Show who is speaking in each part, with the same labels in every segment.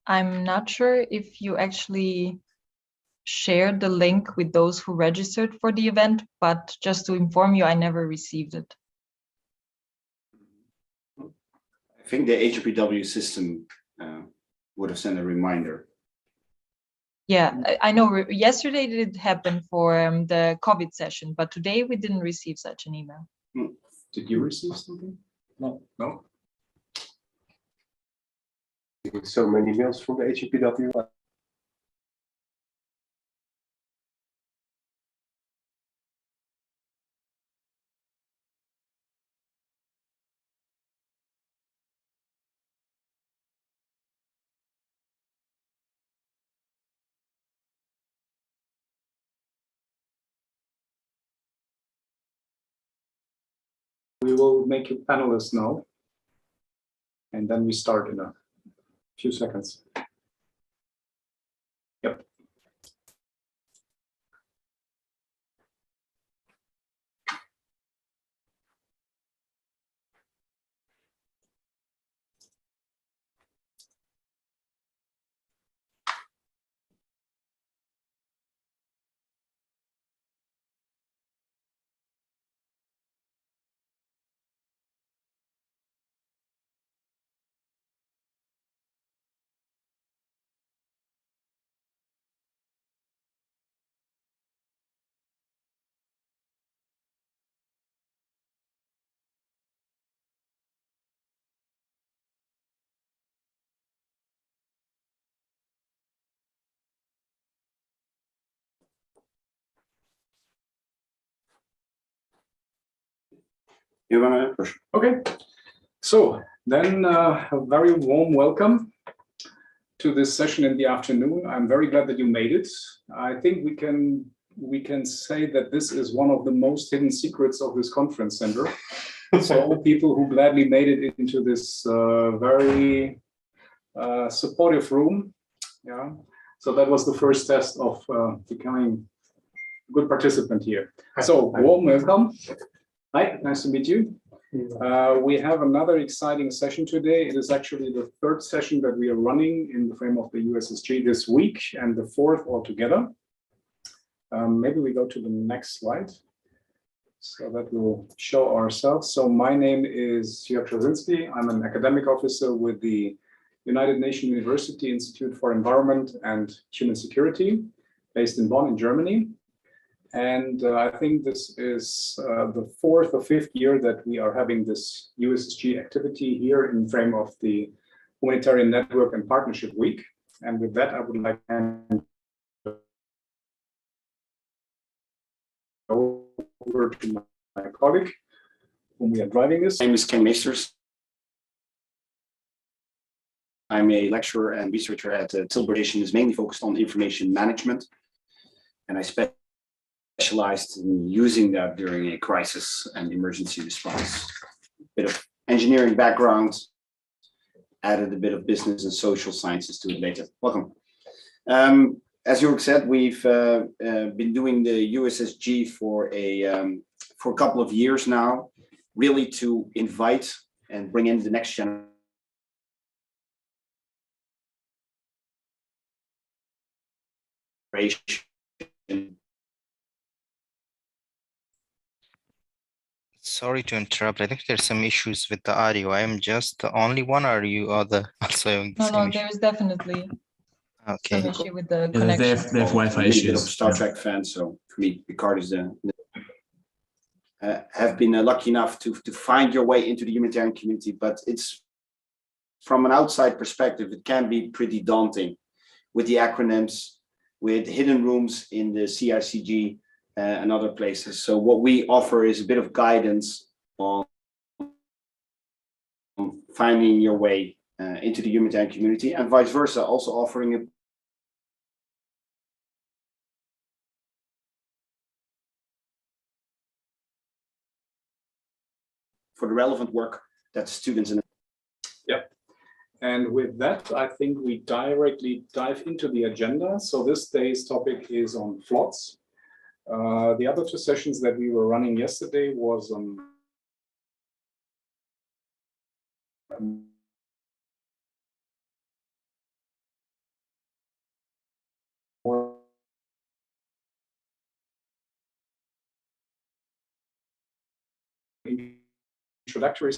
Speaker 1: I'm not sure if you actually shared the link with those who registered for the event, but just to inform you, I never received it.
Speaker 2: I think the HPW system would have sent a reminder.
Speaker 1: Yeah, I know yesterday it did happen for the COVID session, but today we didn't receive such an email.
Speaker 3: Did you receive something? No. No.
Speaker 4: With so many emails from the HPW.
Speaker 3: We will make you panelists now, and then we start in a few seconds. Yep.
Speaker 2: You want to push?
Speaker 3: Okay. So then a very warm welcome to this session in the afternoon. I'm very glad that you made it. I think we can say that this is one of the most hidden secrets of this conference center. So all the people who gladly made it into this very supportive room. Yeah. So that was the first test of becoming a good participant here. So warm welcome. Hi, nice to meet you. We have another exciting session today. It is actually the third session that we are running in the frame of the USSG this week, and the fourth altogether. Maybe we go to the next slide, so that will show ourselves. So my name is Jörg Trzynski. I'm an academic officer with the United Nations University Institute for Environment and Human Security, based in Bonn in Germany. And I think this is the fourth or fifth year that we are having this USSG activity here in frame of the Humanitarian Network and Partnership Week. And with that, I would like to hand over to my colleague, whom we are driving this.
Speaker 2: My name is Ken Meesters. I'm a lecturer and researcher at Tilbury, is mainly focused on information management. And I specialized in using that during a crisis and emergency response. Bit of engineering background, added a bit of business and social sciences to it later. Welcome. As Jörg said, we've been doing the USSG for a couple of years now, really to invite and bring in the next generation
Speaker 5: Sorry to interrupt. I think there's some issues with the audio. I am just the only one, or are you also having the same issue?
Speaker 1: There's definitely some issue with the connection.
Speaker 4: They have Wi-Fi
Speaker 2: I'm a
Speaker 4: issues.
Speaker 2: bit of a Star Trek fan, so for me, Picard is have been lucky enough to find your way into the humanitarian community, but it's from an outside perspective, it can be pretty daunting with the acronyms, with hidden rooms in the CICG and other places. So what we offer is a bit of guidance on finding your way into the humanitarian community, and vice versa, also offering a for the relevant work that students in.
Speaker 3: Yep. And with that, I think we directly dive into the agenda. So this day's topic is on floods. The other two sessions that we were running yesterday was on introductory.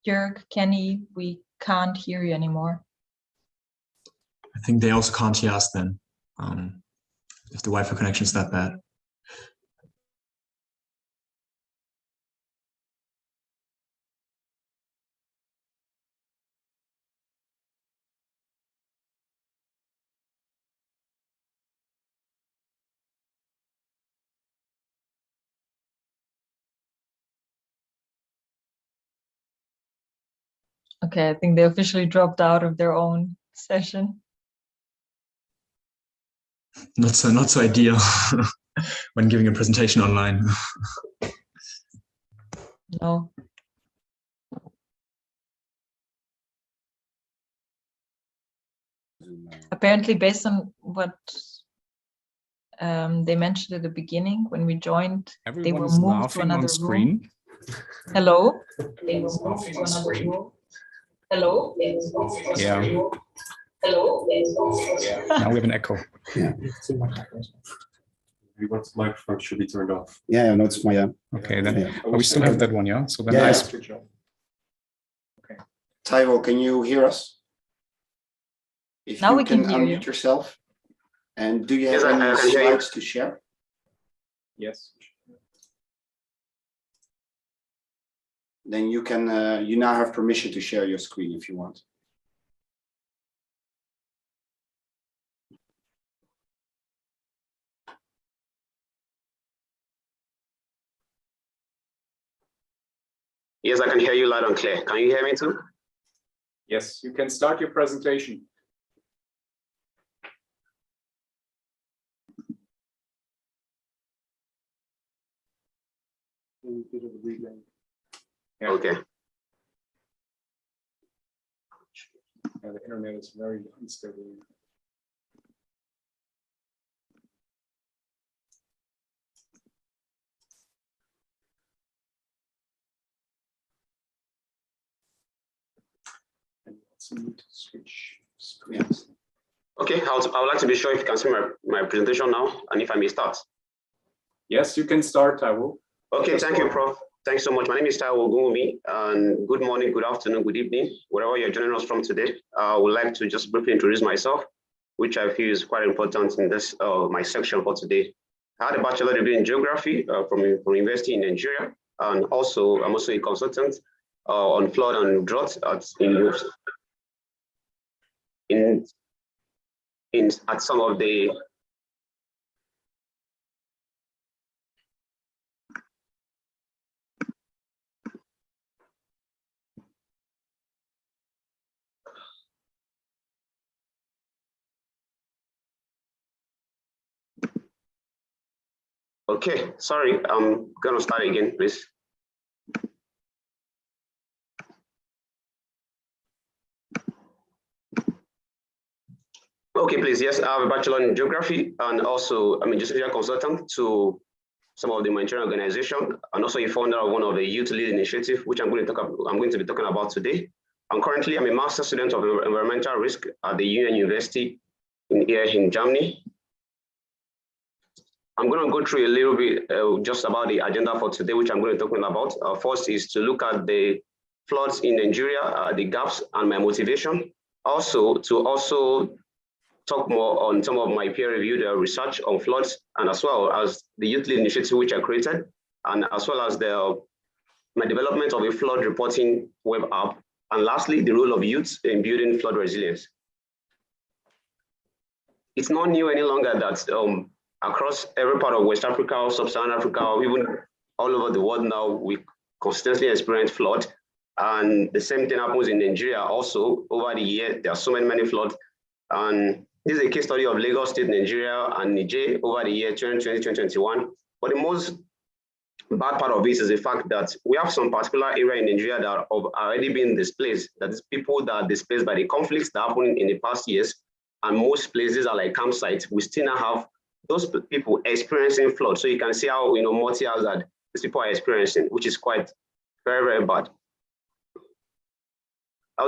Speaker 1: Jörg, Kenny, we can't hear you anymore.
Speaker 6: I think they also can't hear us then, if the Wi-Fi connection is that bad.
Speaker 1: Okay, I think they officially dropped out of their own session.
Speaker 6: Not so ideal when giving a presentation online.
Speaker 1: No. Apparently, based on what they mentioned at the beginning when we joined,
Speaker 3: Everyone
Speaker 1: they were
Speaker 3: is
Speaker 1: moved to
Speaker 3: laughing
Speaker 1: another
Speaker 3: on screen.
Speaker 1: room. Hello?
Speaker 3: They were laughing on screen.
Speaker 1: Hello?
Speaker 3: Yeah.
Speaker 1: Hello?
Speaker 3: Yeah. Now we have an echo.
Speaker 2: Yeah.
Speaker 4: Everyone's microphone should be turned off.
Speaker 2: Yeah, no, it's my.
Speaker 3: Okay, then
Speaker 2: Yeah.
Speaker 3: we still have that one, yeah? So then
Speaker 2: Yeah,
Speaker 3: I
Speaker 2: yeah.
Speaker 3: switch off.
Speaker 2: Taiwo, can you hear us? If
Speaker 1: Now
Speaker 2: you
Speaker 1: we can hear
Speaker 2: unmute
Speaker 1: you.
Speaker 2: yourself. And do you have
Speaker 7: Yes, I
Speaker 2: any
Speaker 7: can hear you.
Speaker 2: slides to share?
Speaker 3: Yes.
Speaker 2: Then you can. You now have permission to share your screen if you want.
Speaker 7: Yes, I can hear you loud and clear. Can you hear me too?
Speaker 3: Yes, you can start your presentation. Yeah.
Speaker 7: Okay.
Speaker 3: Yeah, the internet is very unstable. And also need to switch screens.
Speaker 7: Okay, I would like to be sure if you can see my presentation now and if I may start.
Speaker 3: Yes, you can start, Taiwo.
Speaker 7: Okay, thank you, Prof. Thanks so much. My name is Taiwo Gumi, and good morning, good afternoon, good evening, wherever you're joining us from today. I would like to just briefly introduce myself, which I feel is quite important in this my section for today. I had a bachelor degree in geography from university in Nigeria, and also I'm also a consultant on flood and drought at some of the Okay, sorry, I'm gonna start again, please. Okay, please, yes, I have a bachelor in geography, and also I'm a geography consultant to some of the humanitarian organization, and also a founder of one of the youth lead initiative, which I'm going to be talking about today. And currently, I'm a master student of environmental risk at the Union University here in Germany. I'm going to go through a little bit just about the agenda for today, which I'm going to be talking about. First is to look at the floods in Nigeria, the gaps, and my motivation. Also, to talk more on some of my peer-reviewed research on floods, and as well as the youth lead initiative which I created, and as well as my development of a flood reporting web app, and lastly, the role of youth in building flood resilience. It's not new any longer that across every part of West Africa, or Sub-Saharan Africa, or even all over the world now, we constantly experience flood. And the same thing happens in Nigeria also. Over the year, there are so many floods. And this is a case study of Lagos State, Nigeria, and Niger over the year 2020-2021. But the most bad part of this is the fact that we have some particular area in Nigeria that have already been displaced. That is people that are displaced by the conflicts that happened in the past years. And most places are like campsites. We still now have those people experiencing flood. So you can see how, multi-hazard these people are experiencing, which is quite very, very bad.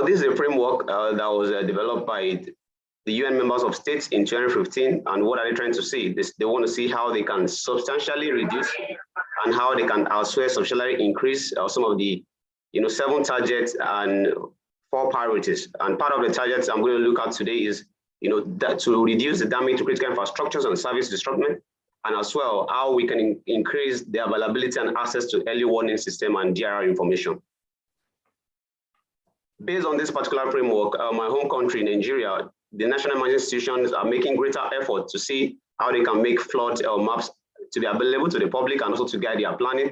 Speaker 7: This is a framework that was developed by the UN members of states in 2015. And what are they trying to see? They want to see how they can substantially reduce and how they can elsewhere substantially increase some of the 7 targets and 4 priorities. And part of the targets I'm going to look at today is that to reduce the damage to critical infrastructures and service disruption, and as well how we can increase the availability and access to early warning system and DRR information. Based on this particular framework, my home country, Nigeria, the national emergency institutions are making greater effort to see how they can make flood maps to be available to the public and also to guide their planning.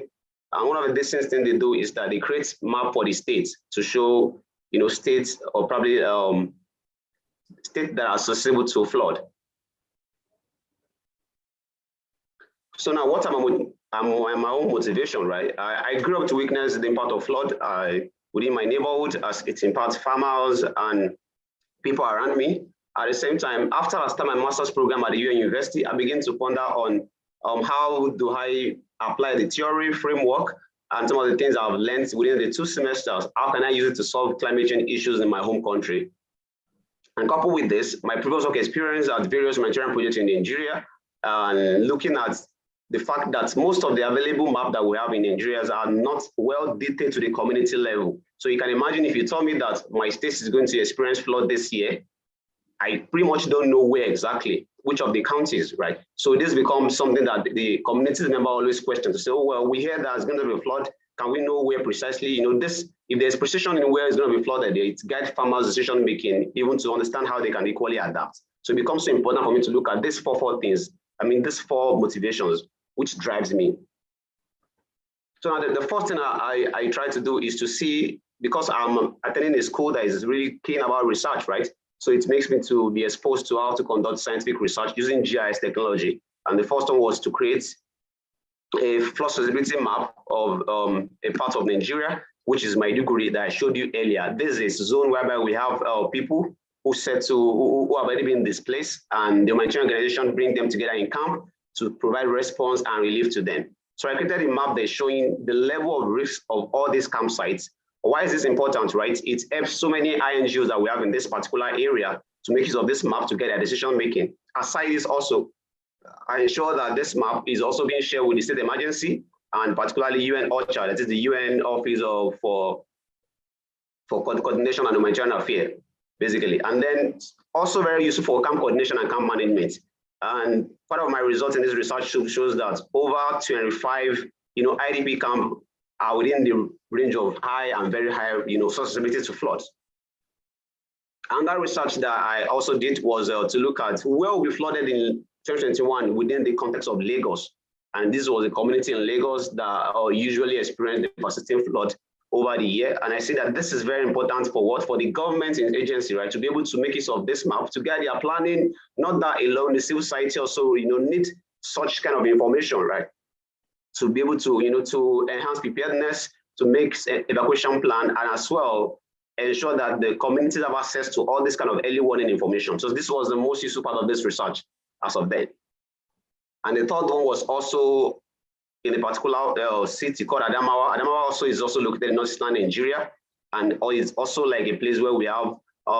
Speaker 7: And one of the things they do is that they create map for the states to show, states or probably states that are susceptible to flood. So now, what am my own motivation, right? I grew up to witness the impact of flood within my neighborhood as it impacts farmers and people around me. At the same time, after I started my master's program at the UN University, I began to ponder on how do I apply the theory framework and some of the things I've learned within the 2 semesters. How can I use it to solve climate change issues in my home country? And coupled with this, my previous work experience at various humanitarian projects in Nigeria, and looking at the fact that most of the available maps that we have in Nigeria are not well detailed to the community level. So you can imagine if you tell me that my state is going to experience flood this year, I pretty much don't know where exactly, which of the counties, right? So this becomes something that the community member always question to say, oh, well, we hear that it's going to be a flood. Can we know where precisely? This, if there's precision in where it's going to be flooded, it guides farmers' decision making, even to understand how they can equally adapt. So it becomes so important for me to look at these four things. These 4 motivations, which drives me. So now the first thing I try to do is to see, because I'm attending a school that is really keen about research, right? So it makes me to be exposed to how to conduct scientific research using GIS technology. And the first one was to create a flood susceptibility map of a part of Nigeria, which is Maiduguri that I showed you earlier. This is a zone whereby we have people who have already been displaced, and the humanitarian organization bring them together in camp to provide response and relief to them. So I created a map that's showing the level of risk of all these campsites. Why is this important, right? It helps so many INGOs that we have in this particular area to make use of this map to get their decision making. Aside this also, I ensure that this map is also being shared with the state emergency and particularly UN OCHA, that is the UN Office for Coordination and Humanitarian Affairs, basically. And then also very useful for camp coordination and camp management. And part of my results in this research shows that over 25, IDP camp are within the range of high and very high, susceptibility to floods. And that research that I also did was to look at where we flooded in 2021 within the context of Lagos. And this was a community in Lagos that usually experienced the persistent flood over the year. And I see that this is very important for what? For the government agency, right? To be able to make use of this map, to guide their planning, not that alone, the civil society also, need such kind of information, right? To be able to, to enhance preparedness, to make evacuation plan, and as well, ensure that the communities have access to all this kind of early warning information. So this was the most useful part of this research as of then. And the third one was also in a particular city called Adamawa. Adamawa also is also located in northeastern Nigeria, and it's also like a place where we have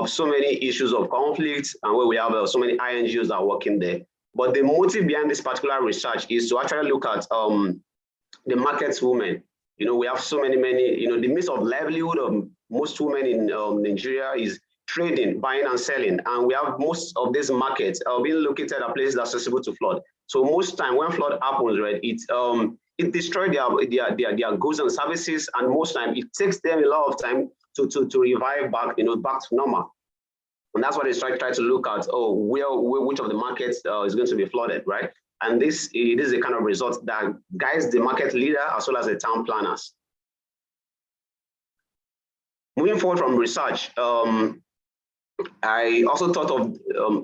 Speaker 7: so many issues of conflict and where we have so many INGOs that are working there. But the motive behind this particular research is to actually look at the market women. We have so many, the means of livelihood of most women in Nigeria is trading, buying and selling. And we have most of these markets being located at places that are accessible to flood. So most time when flood happens, right, it destroys their goods and services, and most time it takes them a lot of time to revive back, back to normal. And that's what they try to look at. Oh, which of the markets is going to be flooded, right? And it is a kind of result that guides the market leader as well as the town planners. Moving forward from research, I also thought of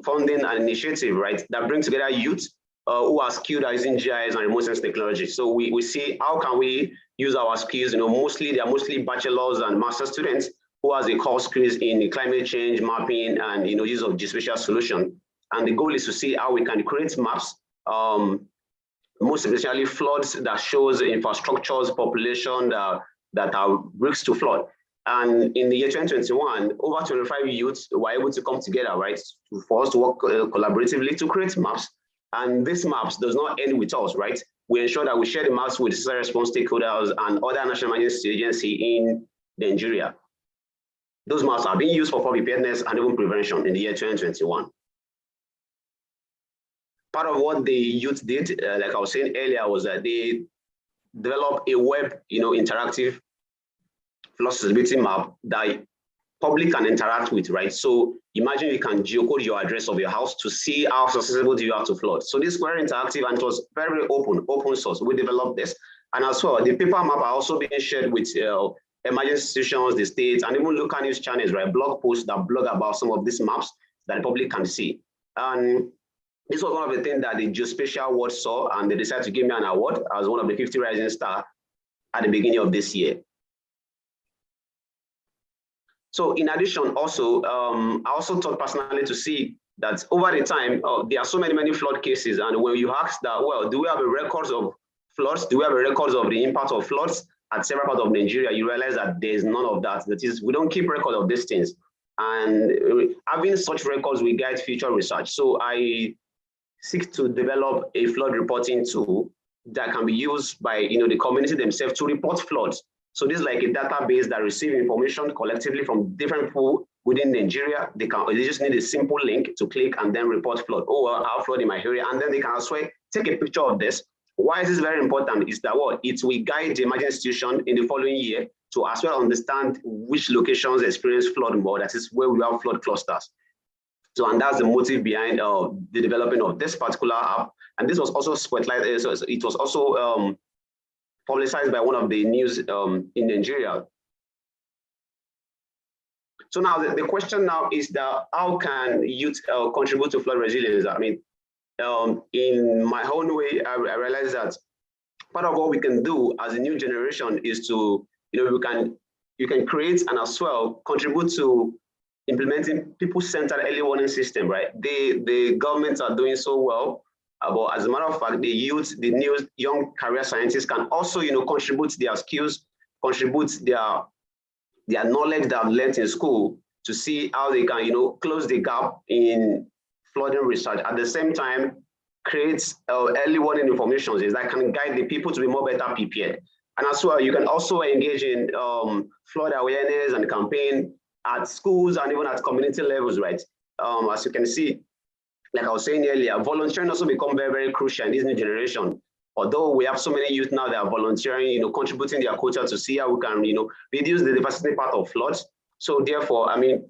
Speaker 7: funding an initiative, right, that brings together youth who are skilled at using GIS and remote sensing technology. So we see how can we use our skills. They are mostly bachelors and master students who has a core skills in climate change mapping and use of geospatial solution. And the goal is to see how we can create maps most especially floods that shows infrastructures, population that are risks to flood. And in the year 2021, over 25 youths were able to come together, right, for us to work collaboratively to create maps. And these maps does not end with us, right? We ensure that we share the maps with disaster response stakeholders and other national emergency agencies in Nigeria. Those maps are being used for flood preparedness and even prevention in the year 2021. Part of what the youth did, like I was saying earlier, was that they developed a web, interactive flood sustainability map that public can interact with, right? So imagine you can geocode your address of your house to see how susceptible do you have to flood. So this is very interactive and it was very open source. We developed this. And as well, the paper map are also being shared with emergency institutions, the states, and even local news channels, right? Blog posts that blog about some of these maps that the public can see. And this was one of the things that the Geospatial Award saw, and they decided to give me an award as one of the 50 rising stars at the beginning of this year. So in addition, also, I also thought personally to see that over the time, there are so many flood cases. And when you ask that, well, do we have a records of floods? Do we have a records of the impact of floods at several parts of Nigeria? You realize that there's none of that. That is, we don't keep record of these things. And having such records will guide future research. So I seek to develop a flood reporting tool that can be used by the community themselves to report floods. So this is like a database that receives information collectively from different people within Nigeria. They just need a simple link to click and then report flood. Oh, well, I have flood in my area. And then they can as well take a picture of this. Why is this very important? Is that what it will guide the emergency institution in the following year to as well understand which locations experience flood more. That is where we have flood clusters. So, and that's the motive behind the development of this particular app. And this was also spotlighted. So it was also publicized by one of the news in Nigeria. So now the question now is that how can youth contribute to flood resilience? I mean, in my own way, I realized that part of what we can do as a new generation is to, you can create and as well contribute to implementing people-centered early warning system, right? The governments are doing so well. But as a matter of fact, the youth, the new young career scientists can also, contribute their skills, contribute their knowledge that I've learned in school to see how they can, close the gap in flooding research. At the same time, create early warning information that can guide the people to be more better prepared. And as well, you can also engage in flood awareness and campaign at schools and even at community levels, right? As you can see, like I was saying earlier, volunteering also become very, very crucial in this new generation. Although we have so many youth now that are volunteering, contributing their quota to see how we can, reduce the devastating part of floods. So therefore, I mean,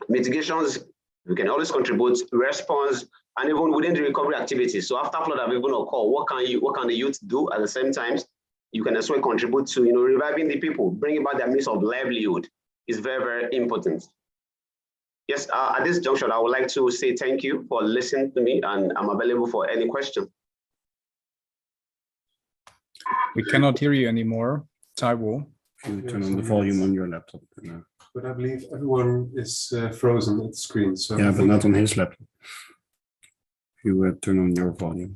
Speaker 7: mitigations, we can always contribute, response, and even within the recovery activities. So after flood have even occurred, what can the youth do at the same time? You can as well contribute to, reviving the people, bringing back their means of livelihood is very, very important. Yes, at this juncture, I would like to say thank you for listening to me, and I'm available for any question.
Speaker 3: We cannot hear you anymore, Taiwo.
Speaker 4: You turn on the volume on your laptop. But I believe everyone is frozen at the screen. So yeah, but not on his laptop. You turn on your volume.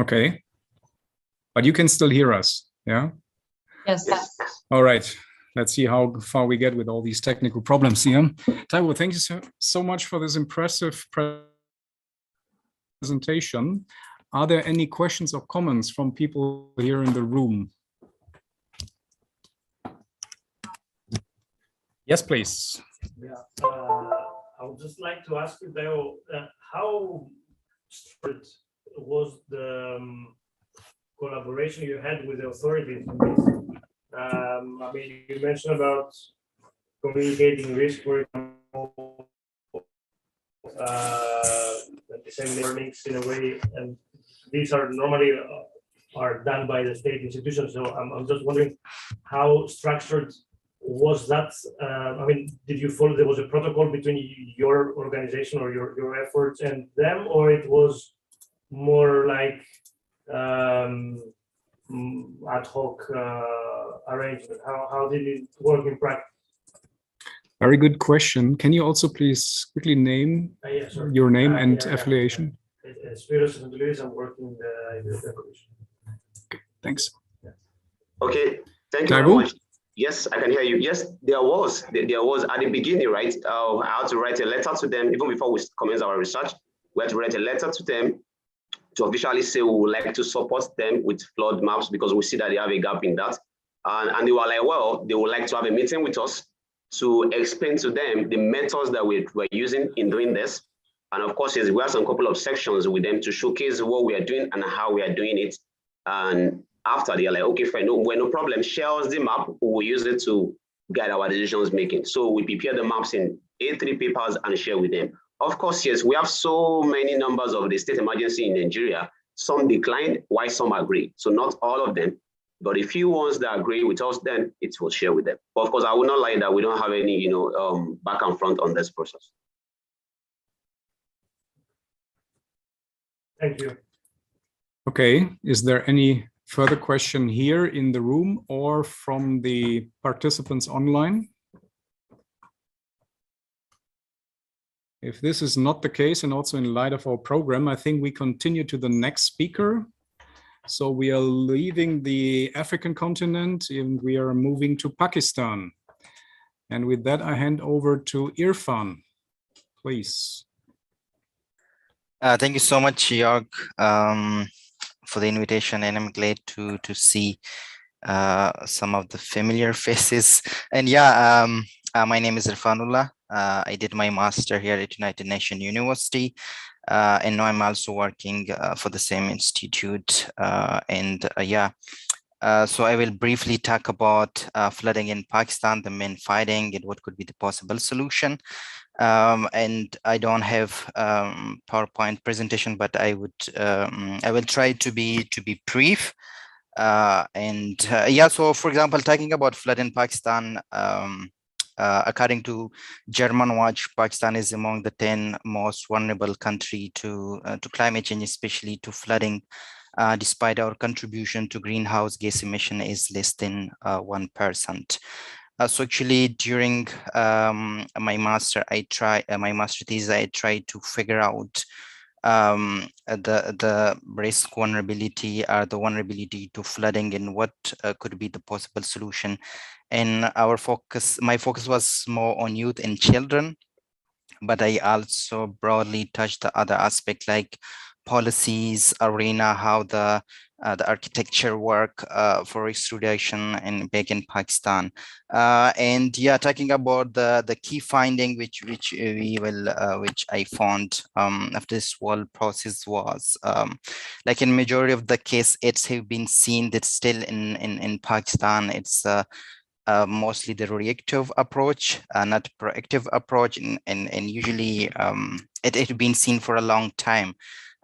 Speaker 3: Okay, but you can still hear us, yeah?
Speaker 1: Yes.
Speaker 3: All right, let's see how far we get with all these technical problems here. Taiwo, thank you so much for this impressive presentation. Are there any questions or comments from people here in the room? Yes, please.
Speaker 8: Yeah, I would just like to ask you, Dale, how strict was the collaboration you had with the authorities on this? I mean, you mentioned about communicating risk, for example, the same learnings in a way, and these are normally are done by the state institutions. So I'm just wondering how structured was that? I mean, did you follow? There was a protocol between your organization or your efforts and them, or it was more like ad hoc arrangement? How did it work in practice?
Speaker 3: Very good question. Can you also please quickly name your name and affiliation?
Speaker 8: I'm working in the commission.
Speaker 3: Okay, thanks.
Speaker 7: Okay, thank you very much. Yes, I can hear you. Yes, there was at the beginning, right? I had to write a letter to them even before we commence our research. We had to write a letter to them to officially say we would like to support them with flood maps because we see that they have a gap in that. And they were like, well, they would like to have a meeting with us to explain to them the methods that we're using in doing this. And of course, we have some couple of sections with them to showcase what we are doing and how we are doing it. And after they're like, okay, fine, no problem, share us the map, we will use it to guide our decisions making. So we prepare the maps in A3 papers and share with them. Of course, yes, we have so many numbers of the state emergency in Nigeria. Some declined, while some agree. So not all of them, but a few ones that agree with us, then it will share with them. But of course, I will not lie that we don't have any, back and front on this process.
Speaker 8: Thank you.
Speaker 3: Okay, is there any further question here in the room or from the participants online? If this is not the case, and also in light of our program, I think we continue to the next speaker. So we are leaving the African continent and we are moving to Pakistan. And with that, I hand over to Irfan, please.
Speaker 5: Thank you so much, Jörg, for the invitation, and I'm glad to see some of the familiar faces. And yeah, my name is Irfanullah. I did my master here at United Nations University, and now I'm also working for the same institute. So I will briefly talk about flooding in Pakistan, the main finding, and what could be the possible solution. And I don't have PowerPoint presentation, but I will try to be brief. So for example, talking about flood in Pakistan, according to German Watch, Pakistan is among the 10 most vulnerable country to climate change, especially to flooding, despite our contribution to greenhouse gas emission is less than 1%. So actually, during my master thesis, I tried to figure out the risk vulnerability or the vulnerability to flooding and what could be the possible solution. And my focus was more on youth and children, but I also broadly touched the other aspect like policies, arena, how the architecture work for risk reduction and back in Pakistan. Talking about the key finding which I found after this whole process was like in majority of the case, it's have been seen that still in Pakistan, it's mostly the reactive approach, not proactive approach, and usually it had been seen for a long time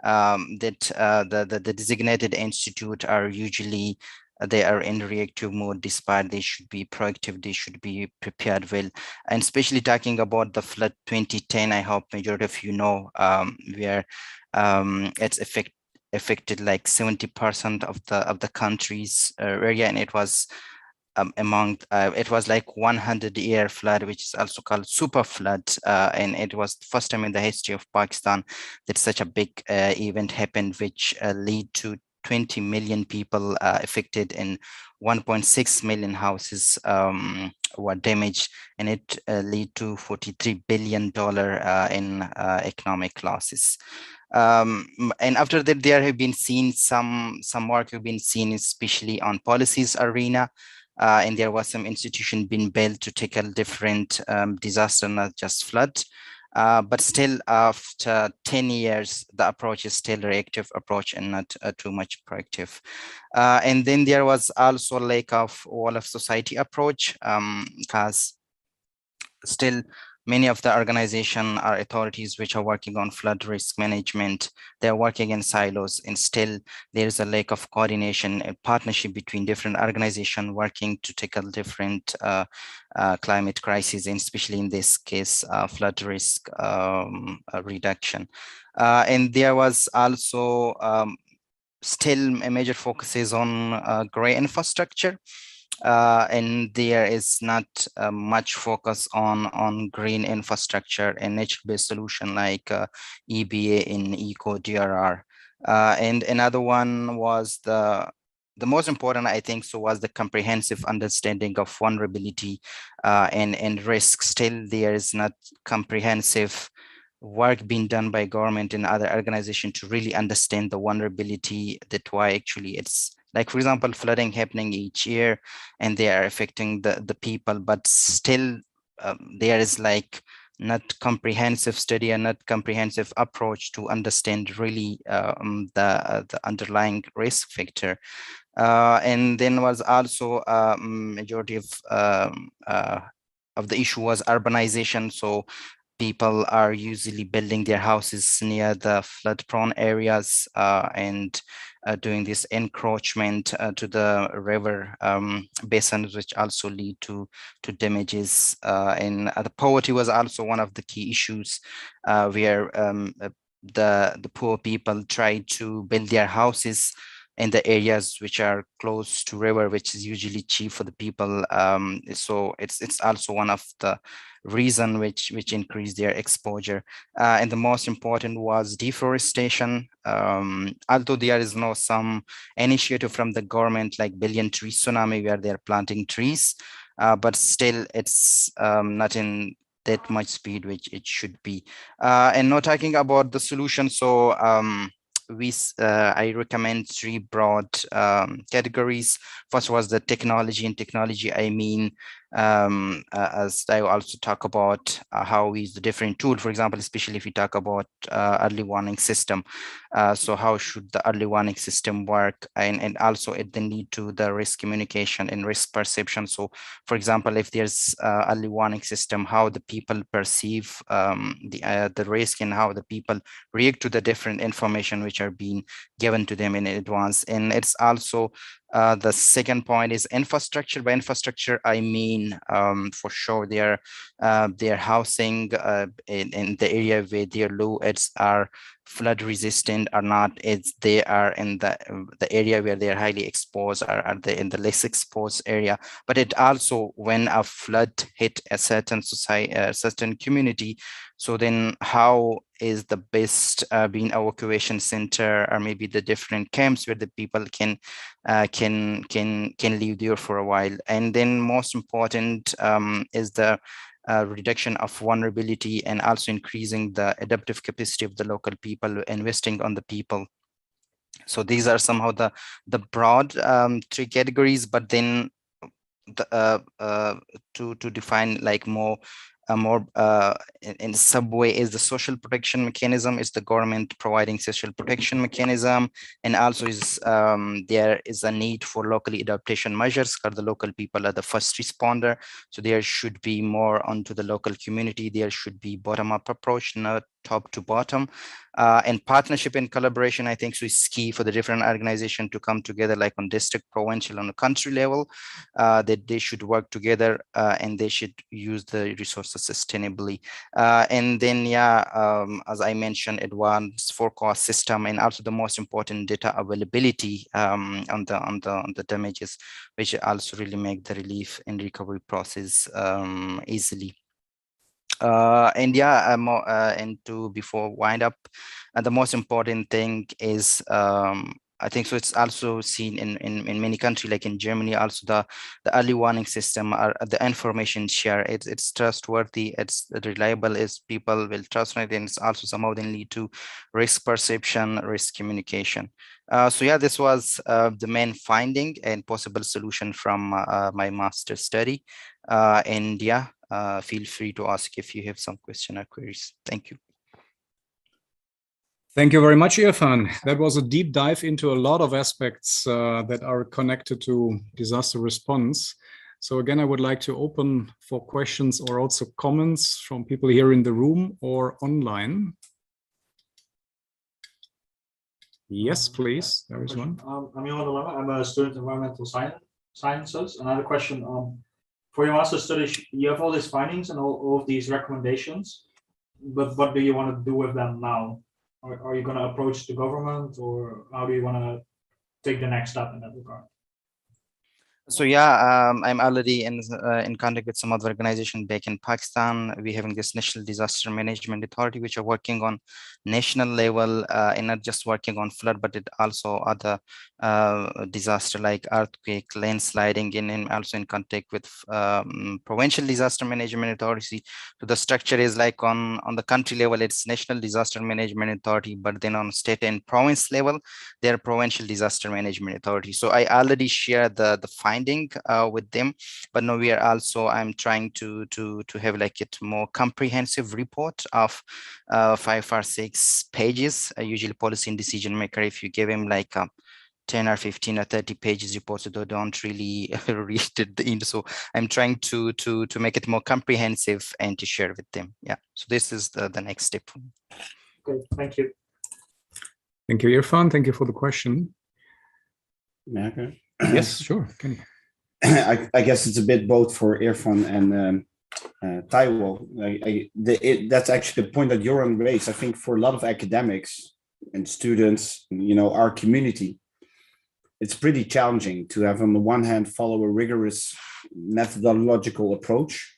Speaker 5: that the designated institute are usually they are in reactive mode, despite they should be proactive, they should be prepared well. And especially talking about the flood 2010, I hope majority of you know, where it's affected like 70% of the country's area, and it was it was like 100-year flood, which is also called super flood, and it was the first time in the history of Pakistan that such a big event happened, which lead to 20 million people affected, and 1.6 million houses were damaged, and it lead to $43 billion in economic losses. And after that, there have been seen some work have been seen, especially on policies arena. And there was some institution being built to tackle different disaster, not just flood. But still, after 10 years, the approach is still a reactive approach and not too much proactive. And then there was also a lack of whole of society approach, because still many of the organization or authorities which are working on flood risk management, they're working in silos, and still there is a lack of coordination and partnership between different organizations working to tackle different climate crises, and especially in this case, flood risk reduction. And there was also still a major focus is on gray infrastructure. and there is not much focus on green infrastructure and nature-based solution like EBA in eco-DRR. And another one was the most important, I think, so was the comprehensive understanding of vulnerability and risk. Still, there is not comprehensive work being done by government and other organizations to really understand the vulnerability. That why actually it's like, for example, flooding happening each year and they are affecting the people, but still there is like not comprehensive study and not comprehensive approach to understand really the underlying risk factor. And then was also majority of the issue was urbanization. So people are usually building their houses near the flood-prone areas and doing this encroachment to the river basins, which also lead to damages. And the poverty was also one of the key issues where the poor people try to build their houses in the areas which are close to river, which is usually cheap for the people. So it's also one of the reason which increase their exposure. And the most important was deforestation. Although there is no some initiative from the government like Billion Tree Tsunami where they're planting trees, but still it's not in that much speed which it should be. And not talking about the solution, so I recommend three broad categories. First was the technology, and technology I mean as I also talk about how we use the different tool, for example, especially if we talk about early warning system. So how should the early warning system work, and also it then lead to the risk communication and risk perception. So for example, if there's early warning system, how the people perceive the risk and how the people react to the different information which are being given to them in advance. And it's also the second point is infrastructure. By infrastructure, I mean for sure their housing in the area where their low-eds are flood resistant or not. It's they are in the area where they are highly exposed, or are they in the less exposed area. But it also, when a flood hit a certain society, a certain community, so then how is the best being evacuation center, or maybe the different camps where the people can live there for a while. And then most important is the reduction of vulnerability, and also increasing the adaptive capacity of the local people, investing on the people. So these are somehow the broad three categories, but then to define like more in some way is the social protection mechanism, is the government providing social protection mechanism, and also is there is a need for locally adaptation measures, because the local people are the first responder. So there should be more onto the local community. There should be bottom-up approach, not top to bottom. And partnership and collaboration, I think, so is key for the different organizations to come together, like on district, provincial, on a country level, that they should work together and they should use the resources sustainably. And then, as I mentioned, advanced forecast system, and also the most important, data availability on the damages, which also really make the relief and recovery process easily. And to before wind up, the most important thing is I think so it's also seen in many countries, like in Germany, also the early warning system, or the information share, it's trustworthy, it's reliable, is people will trust it, and it's also somehow then lead to risk perception, risk communication. So yeah, this was the main finding and possible solution from my master's study. And yeah, feel free to ask if you have some question or queries. Thank you.
Speaker 3: Thank you very much, Irfan. That was a deep dive into a lot of aspects that are connected to disaster response. So again, I would like to open for questions or also comments from people here in the room or online. Yes, please. There is one.
Speaker 9: I'm Johan de Lange. I'm a student in environmental sciences. Another question. For your master's study, you have all these findings and all of these recommendations, but what do you want to do with them now? Are you going to approach the government, or how do you want to take the next step in that regard?
Speaker 5: So yeah, I'm already in contact with some other organization back in Pakistan. We're having this National Disaster Management Authority, which are working on national level, and not just working on flood, but it also other disaster like earthquake, landsliding, and also in contact with provincial disaster management authority. So the structure is like on the country level, it's National Disaster Management Authority, but then on state and province level, they're provincial disaster management authority. So I already shared the finding with them, but now we are also, I'm trying to have like it more comprehensive report of 5 or 6 pages. Usually policy and decision maker, if you give him like 10 or 15 or 30 pages reports, they don't really read it in. So I'm trying to make it more comprehensive and to share with them. Yeah. So this is the next step.
Speaker 9: Okay, thank you.
Speaker 3: Thank you, Irfan. Thank you for the question.
Speaker 2: Okay.
Speaker 3: Yes, sure. Can you?
Speaker 2: I guess it's a bit both for Irfan and Taiwo. That's actually the point that Joran raised. I think for a lot of academics and students, our community, it's pretty challenging to have, on the one hand, follow a rigorous methodological approach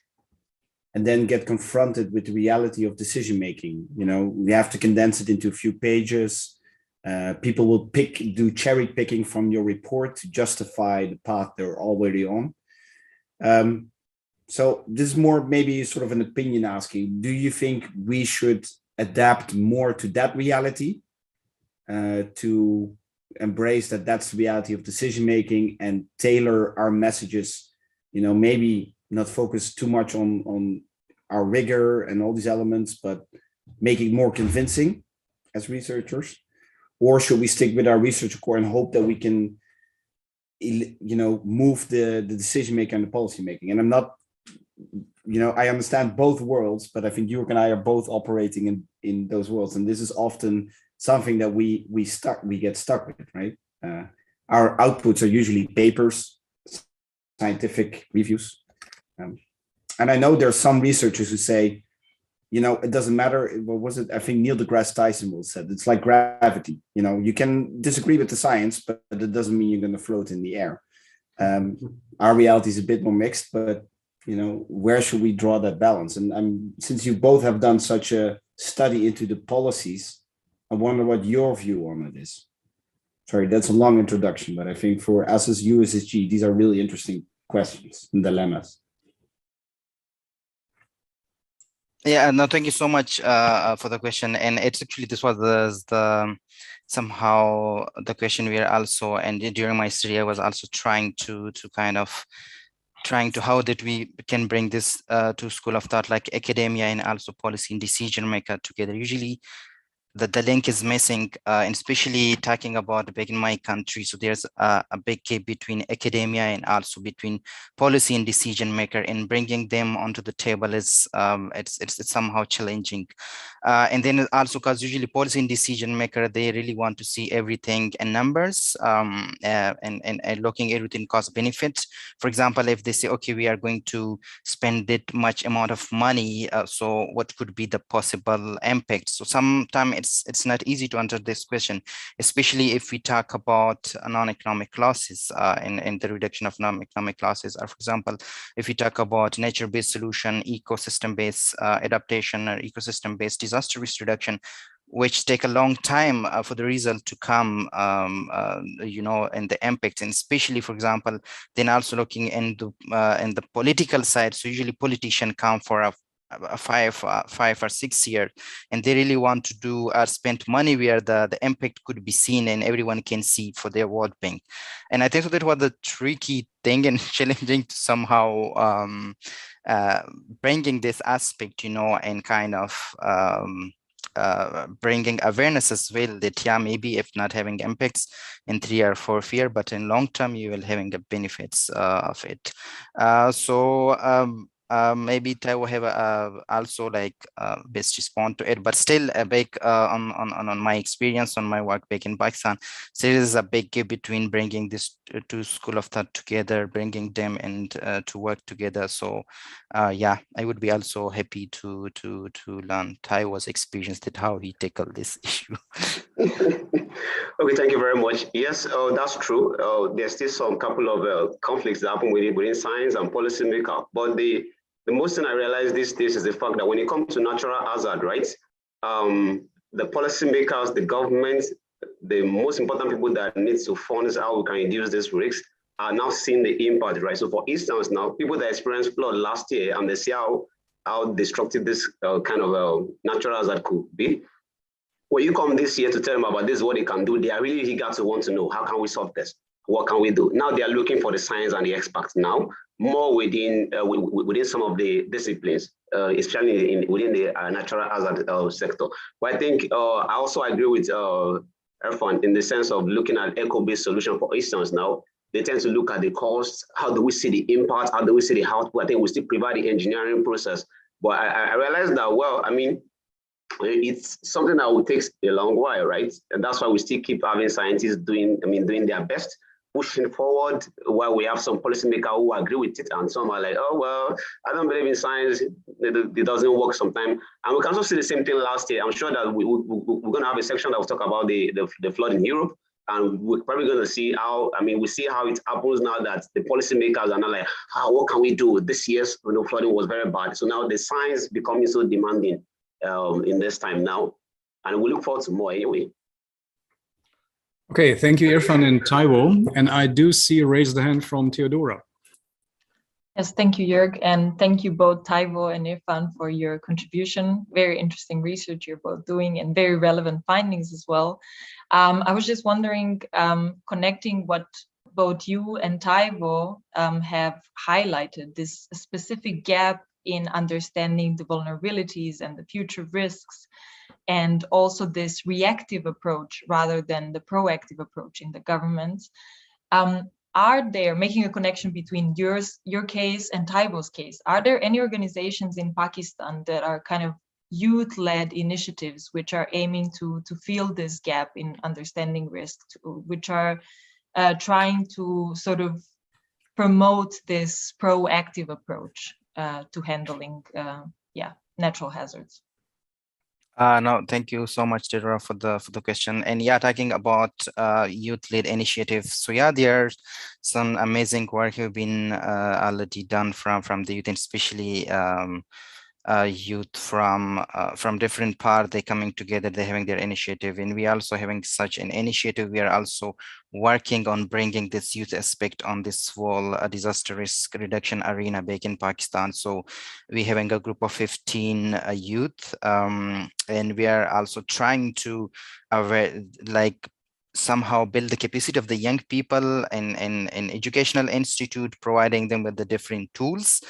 Speaker 2: and then get confronted with the reality of decision making. We have to condense it into a few pages. People will do cherry picking from your report to justify the path they're already on. So this is more maybe sort of an opinion asking. Do you think we should adapt more to that reality, to embrace that's the reality of decision making, and tailor our messages, maybe not focus too much on our rigor and all these elements, but make it more convincing as researchers? Or should we stick with our research core and hope that we can, move the decision maker and the policy making? And I'm not, I understand both worlds, but I think you and I are both operating in those worlds. And this is often something that we get stuck with, right? Our outputs are usually papers, scientific reviews. And I know there are some researchers who say, it doesn't matter. What was it? I think Neil deGrasse Tyson will said, it's like gravity. You can disagree with the science, but it doesn't mean you're going to float in the air. Our reality is a bit more mixed, but where should we draw that balance? And since you both have done such a study into the policies, I wonder what your view on it is. Sorry, that's a long introduction, but I think for us as USSG, these are really interesting questions and dilemmas.
Speaker 5: Yeah, no, thank you so much for the question. And it's actually, this was the somehow the question we are also, and during my study, I was also trying to how that we can bring this to school of thought, like academia and also policy and decision maker together. Usually the link is missing, and especially talking about back in my country. So there's a big gap between academia and also between policy and decision maker, and bringing them onto the table is it's somehow challenging. And then also because usually policy and decision maker, they really want to see everything in numbers, and looking everything cost benefits. For example, if they say, okay, we are going to spend that much amount of money, so what could be the possible impact? So sometimes it's not easy to answer this question, especially if we talk about non-economic losses and the reduction of non-economic losses. Or for example, if we talk about nature-based solution, ecosystem-based adaptation, or ecosystem-based disaster risk reduction, which take a long time for the result to come, and the impact, and especially, for example, then also looking into in the political side. So usually politicians come for a 5 or 6 years, and they really want to do spend money where the impact could be seen and everyone can see for their World Bank. And I think that was the tricky thing and challenging to somehow bringing this aspect, and kind of bringing awareness as well, that maybe if not having impacts in 3 or 4 years, but in long term you will having the benefits of it. maybe Taiwo have also like best respond to it, but still a big on my experience on my work back in Pakistan, so there is a big gap between bringing this two school of thought together, bringing them and to work together. So yeah, I would be also happy to learn Taiwo's experience that how he tackled this issue.
Speaker 7: Okay, thank you very much. Yes, that's true. There's still some couple of conflicts that happen within science and policymaker. But the most thing I realize these days is the fact that when it comes to natural hazard, right? The policymakers, the government, the most important people that need to fund how we can reduce this risks are now seeing the impact, right? So for instance, now people that experienced flood last year and they see how destructive this kind of natural hazard could be. When you come this year to tell them about this, what they can do, they are really eager to want to know, how can we solve this? What can we do? Now they are looking for the science and the experts now, more within some of the disciplines, especially within the natural hazard sector. But I think I also agree with Irfan in the sense of looking at eco-based solution. For instance, now they tend to look at the costs. How do we see the impact? How do we see the output? I think we still provide the engineering process. But I realized that, well, I mean, it's something that will take a long while, right? And that's why we still keep having scientists doing their best, pushing forward, while we have some policymakers who agree with it, and some are like, oh, well, I don't believe in science, it doesn't work sometimes. And we can also see the same thing last year. I'm sure that we're going to have a section that will talk about the flood in Europe. And we're probably going to see how, we see how it happens now that the policymakers are not like, what can we do? This year's flooding was very bad. So now the science becoming so demanding in this time now, and we look forward to more anyway.
Speaker 3: Okay, thank you, Irfan and Taiwo. And I do see a raised hand from Theodora.
Speaker 1: Yes, thank you, Jörg, and thank you both Taiwo and Irfan for your contribution. Very interesting research you're both doing and very relevant findings as well. I was just wondering, connecting what both you and Taiwo have highlighted, this specific gap in understanding the vulnerabilities and the future risks, and also this reactive approach rather than the proactive approach in the governments. Are there, making a connection between your case and Taiwo's case, are there any organizations in Pakistan that are kind of youth-led initiatives which are aiming to fill this gap in understanding risk, which are trying to sort of promote this proactive approach to handling natural hazards?
Speaker 5: No, thank you so much, Deborah, for the question. And yeah, talking about youth-led initiatives. So yeah, there's some amazing work have been already done from the youth, and especially youth from different parts. They coming together, they're having their initiative, and we also having such an initiative. We are also working on bringing this youth aspect on this whole disaster risk reduction arena back in Pakistan. So we're having a group of 15 youth, and we are also trying to somehow build the capacity of the young people in educational institute, providing them with the different tools.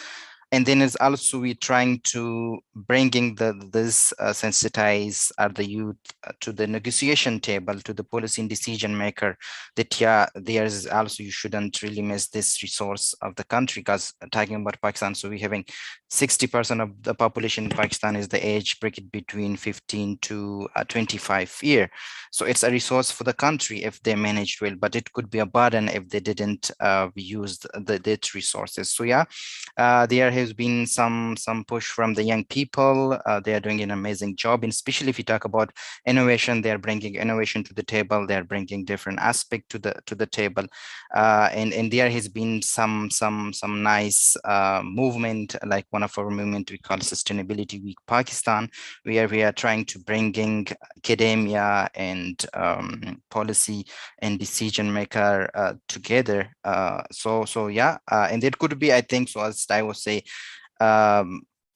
Speaker 5: And then is also we trying to bringing this sensitize the youth to the negotiation table, to the policy and decision maker, that yeah, there's also, you shouldn't really miss this resource of the country. Because talking about Pakistan, so we having 60% of the population in Pakistan is the age bracket between 15 to 25 year. So it's a resource for the country if they managed well, but it could be a burden if they didn't use that resources. So yeah, there has been some push from the young people. They are doing an amazing job, and especially if you talk about innovation, they are bringing innovation to the table. They are bringing different aspect to the table, and there has been some nice movement, like one of our movement we call Sustainability Week Pakistan, where we are trying to bringing academia and policy and decision maker together. So yeah, and it could be, I think, so as I would say,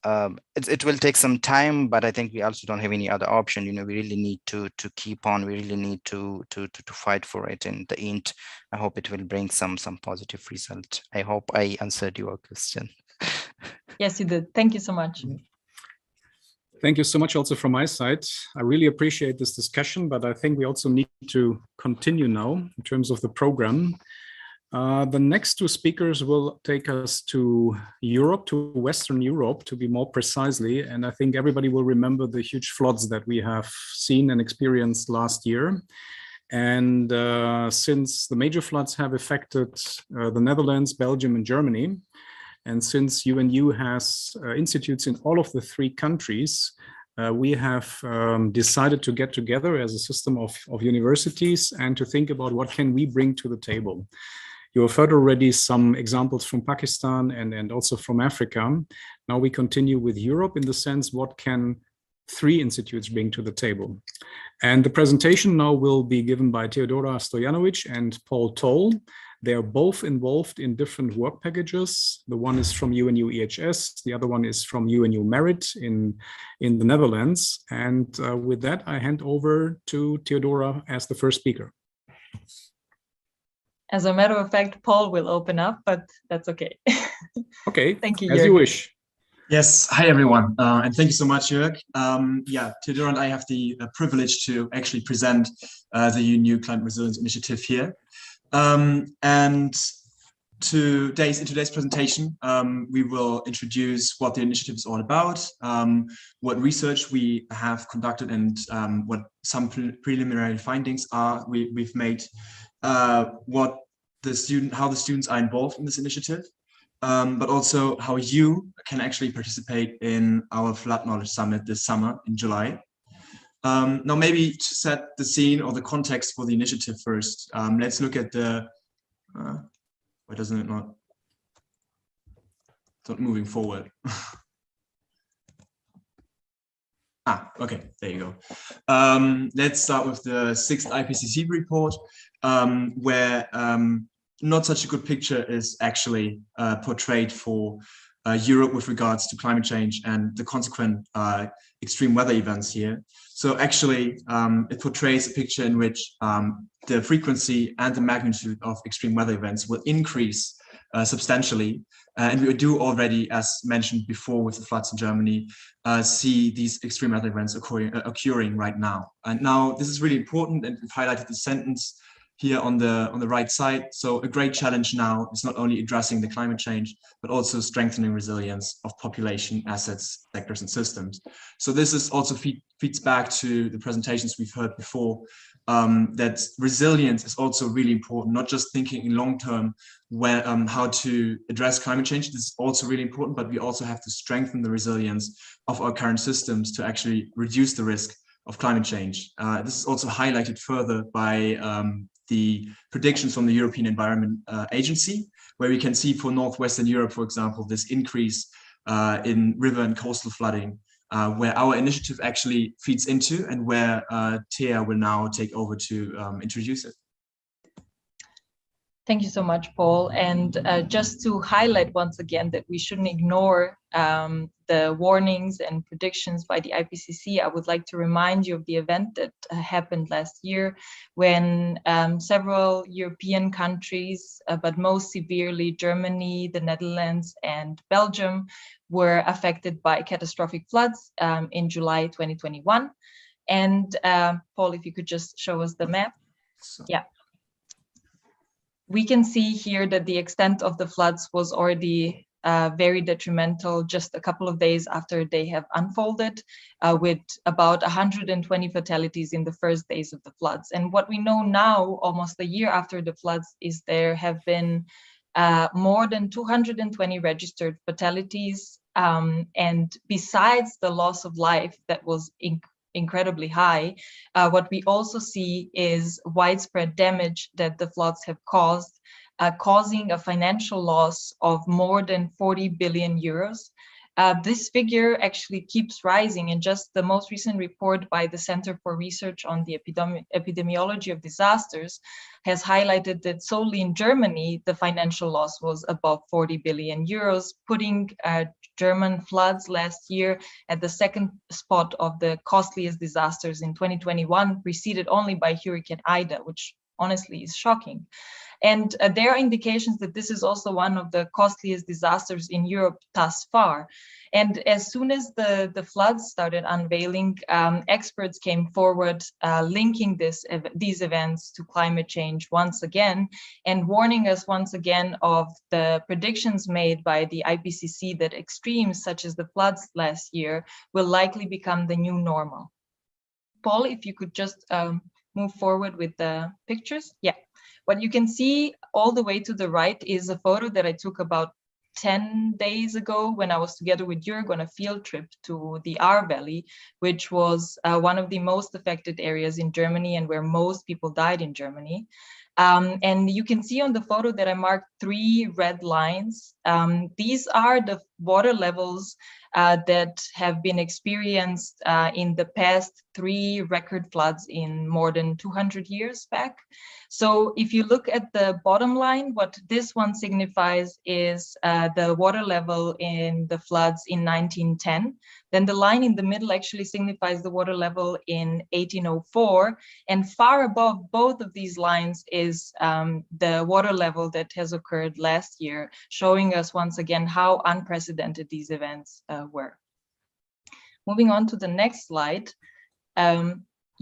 Speaker 5: it will take some time, but I think we also don't have any other option. We really need to keep on. We really need to fight for it. In the end, I hope it will bring some positive result. I hope I answered your question.
Speaker 1: Yes, you did. Thank you so much.
Speaker 3: Thank you so much also from my side. I really appreciate this discussion, but I think we also need to continue now in terms of the program. The next two speakers will take us to Europe, to Western Europe, to be more precisely. And I think everybody will remember the huge floods that we have seen and experienced last year. And since the major floods have affected the Netherlands, Belgium, and Germany, and since UNU has institutes in all of the three countries, we have decided to get together as a system of universities and to think about what can we bring to the table. You have heard already some examples from Pakistan and also from Africa. Now we continue with Europe in the sense, what can three institutes bring to the table? And the presentation now will be given by Teodora Stojanovic and Paul Toll. They are both involved in different work packages. The one is from UNU EHS, the other one is from UNU Merit in the Netherlands. And with that, I hand over to Teodora as the first speaker.
Speaker 1: As a matter of fact, Paul will open up, but that's okay.
Speaker 3: Okay,
Speaker 1: thank you,
Speaker 3: as
Speaker 1: Jörg.
Speaker 3: you wish.
Speaker 6: Yes, hi everyone, and thank you so much, Jörg. Yeah, Theodora and I have the privilege to actually present the UNU Climate Resilience Initiative here. And in today's presentation, we will introduce what the initiative is all about, what research we have conducted, and what some preliminary findings are we've made, how the students are involved in this initiative, but also how you can actually participate in our Flood Knowledge Summit this summer in July. Now, maybe to set the scene or the context for the initiative first, let's look at the, why doesn't it not, it's not moving forward. Okay, there you go. Let's start with the 6th IPCC report, where not such a good picture is actually portrayed for Europe with regards to climate change and the consequent extreme weather events here. So actually, it portrays a picture in which the frequency and the magnitude of extreme weather events will increase substantially. And we do already, as mentioned before with the floods in Germany, see these extreme weather events occurring right now. And now this is really important, and we've highlighted the sentence here on the right side. So a great challenge now is not only addressing the climate change, but also strengthening resilience of population, assets, sectors, and systems. So this is also feeds back to the presentations we've heard before, that resilience is also really important, not just thinking in long term where how to address climate change. This is also really important, but we also have to strengthen the resilience of our current systems to actually reduce the risk of climate change. This is also highlighted further by the predictions from the European Environment Agency, where we can see for Northwestern Europe, for example, this increase in river and coastal flooding, where our initiative actually feeds into, and where Thea will now take over to introduce it.
Speaker 1: Thank you so much, Paul. And just to highlight once again that we shouldn't ignore the warnings and predictions by the IPCC, I would like to remind you of the event that happened last year when several European countries, but most severely Germany, the Netherlands, and Belgium, were affected by catastrophic floods in July 2021. And Paul, if you could just show us the map. Yeah. We can see here that the extent of the floods was already very detrimental just a couple of days after they have unfolded, with about 120 fatalities in the first days of the floods. And what we know now, almost a year after the floods, is there have been more than 220 registered fatalities. And besides the loss of life that was incredibly high, what we also see is widespread damage that the floods have caused, causing a financial loss of more than 40 billion euros. This figure actually keeps rising, and just the most recent report by the Center for Research on the Epidemiology of Disasters has highlighted that solely in Germany, the financial loss was above 40 billion euros, putting German floods last year at the second spot of the costliest disasters in 2021, preceded only by Hurricane Ida, which honestly is shocking. And there are indications that this is also one of the costliest disasters in Europe thus far. And as soon as the floods started unveiling, experts came forward linking these events to climate change once again, and warning us once again of the predictions made by the IPCC that extremes such as the floods last year will likely become the new normal. Paul, if you could just move forward with the pictures. Yeah, what you can see all the way to the right is a photo that I took about 10 days ago when I was together with Jörg on a field trip to the Ahr Valley, which was one of the most affected areas in Germany and where most people died in Germany. And you can see on the photo that I marked 3 red lines. These are the water levels that have been experienced in the past 3 record floods in more than 200 years back. So if you look at the bottom line, what this one signifies is the water level in the floods in 1910. Then the line in the middle actually signifies the water level in 1804. And far above both of these lines is the water level that has occurred last year, showing us once again how unprecedented these events were. Moving on to the next slide.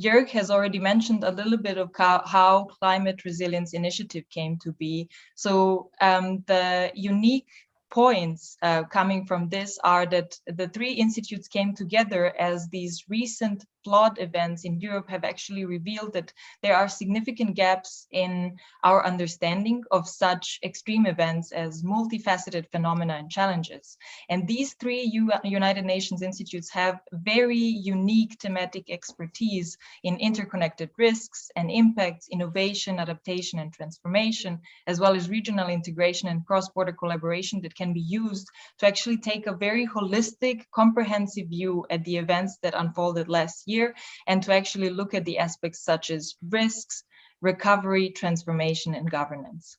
Speaker 1: Jörg has already mentioned a little bit of how Climate Resilience Initiative came to be. So the unique points coming from this are that the 3 institutes came together as these recent flood events in Europe have actually revealed that there are significant gaps in our understanding of such extreme events as multifaceted phenomena and challenges. And these 3 United Nations institutes have very unique thematic expertise in interconnected risks and impacts, innovation, adaptation, and transformation, as well as regional integration and cross-border collaboration that can be used to actually take a very holistic, comprehensive view at the events that unfolded last year, and to actually look at the aspects such as risks, recovery, transformation, and governance.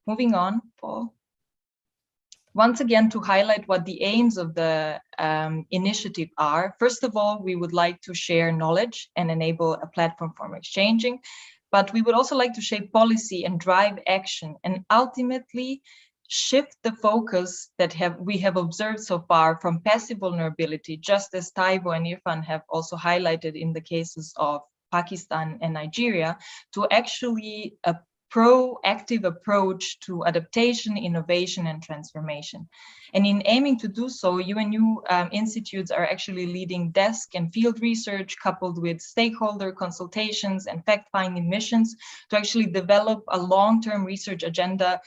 Speaker 1: Moving on, Paul. Once again, to highlight what the aims of the initiative are, first of all, we would like to share knowledge and enable a platform for exchanging, but we would also like to shape policy and drive action, and ultimately shift the focus that we have observed so far from passive vulnerability, just as Taivo and Irfan have also highlighted in the cases of Pakistan and Nigeria, to actually a proactive approach to adaptation, innovation, and transformation. And in aiming to do so, UNU institutes are actually leading desk and field research coupled with stakeholder consultations and fact-finding missions to actually develop a long-term research agenda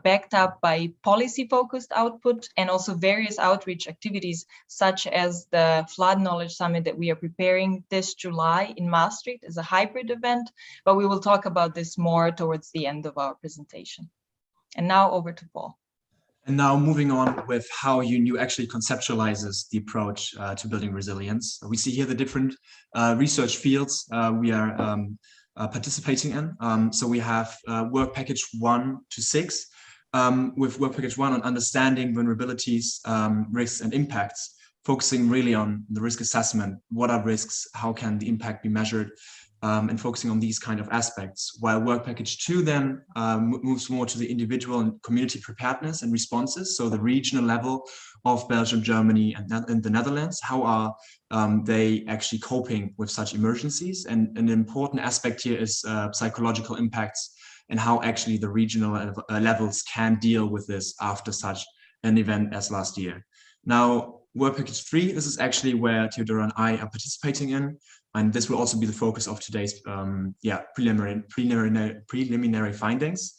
Speaker 1: backed up by policy-focused output and also various outreach activities, such as the Flood Knowledge Summit that we are preparing this July in Maastricht as a hybrid event, but we will talk about this more towards the end of our presentation. And now over to Paul.
Speaker 6: And now moving on with how UNU actually conceptualizes the approach to building resilience. We see here the different research fields we are participating in. So we have work package 1 to 6, with work package 1 on understanding vulnerabilities, risks and impacts, focusing really on the risk assessment. What are risks? How can the impact be measured? And focusing on these kind of aspects, while work package 2 then moves more to the individual and community preparedness and responses. So the regional level of Belgium, Germany, and the Netherlands. How are they actually coping with such emergencies? And an important aspect here is psychological impacts and how actually the regional levels can deal with this after such an event as last year. Now, work package 3, this is actually where Theodora and I are participating in. And this will also be the focus of today's preliminary findings.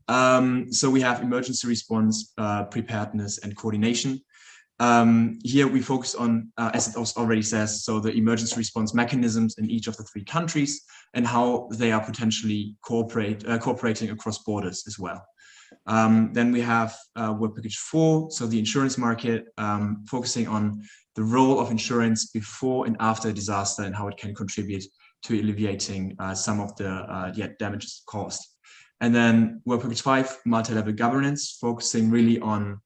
Speaker 6: So we have emergency response, preparedness, and coordination. Here we focus on, as it already says, so the emergency response mechanisms in each of the 3 countries and how they are potentially cooperating across borders as well. Then we have work package 4, so the insurance market, focusing on the role of insurance before and after a disaster and how it can contribute to alleviating some of the damages caused. And then work package 5, multi-level governance, focusing really on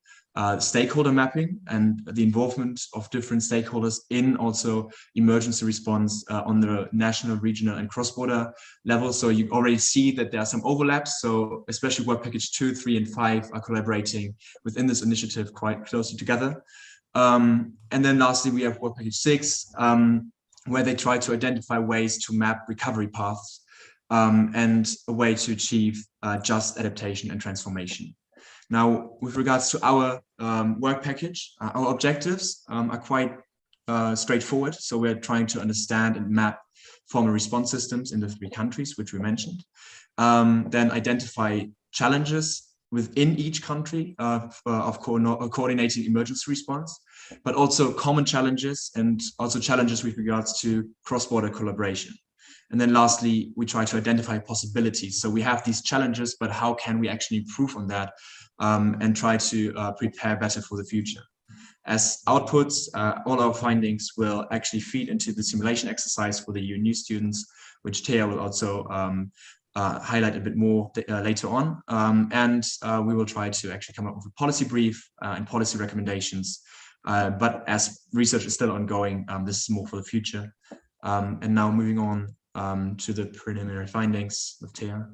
Speaker 6: stakeholder mapping and the involvement of different stakeholders in also emergency response on the national, regional, and cross-border level. So you already see that there are some overlaps. So especially work package 2, 3, and 5 are collaborating within this initiative quite closely together. And then lastly, we have work package 6, where they try to identify ways to map recovery paths and a way to achieve just adaptation and transformation. Now, with regards to our work package, our objectives are quite straightforward. So we're trying to understand and map formal response systems in the 3 countries, which we mentioned. Then identify challenges within each country of coordinating emergency response, but also common challenges and also challenges with regards to cross-border collaboration. And then lastly, we try to identify possibilities. So we have these challenges, but how can we actually improve on that and try to prepare better for the future? As outputs, all our findings will actually feed into the simulation exercise for the UNU students, which Thea will also highlight a bit more later on. And we will try to actually come up with a policy brief and policy recommendations. But as research is still ongoing, this is more for the future. And now moving on to the preliminary findings of Thea.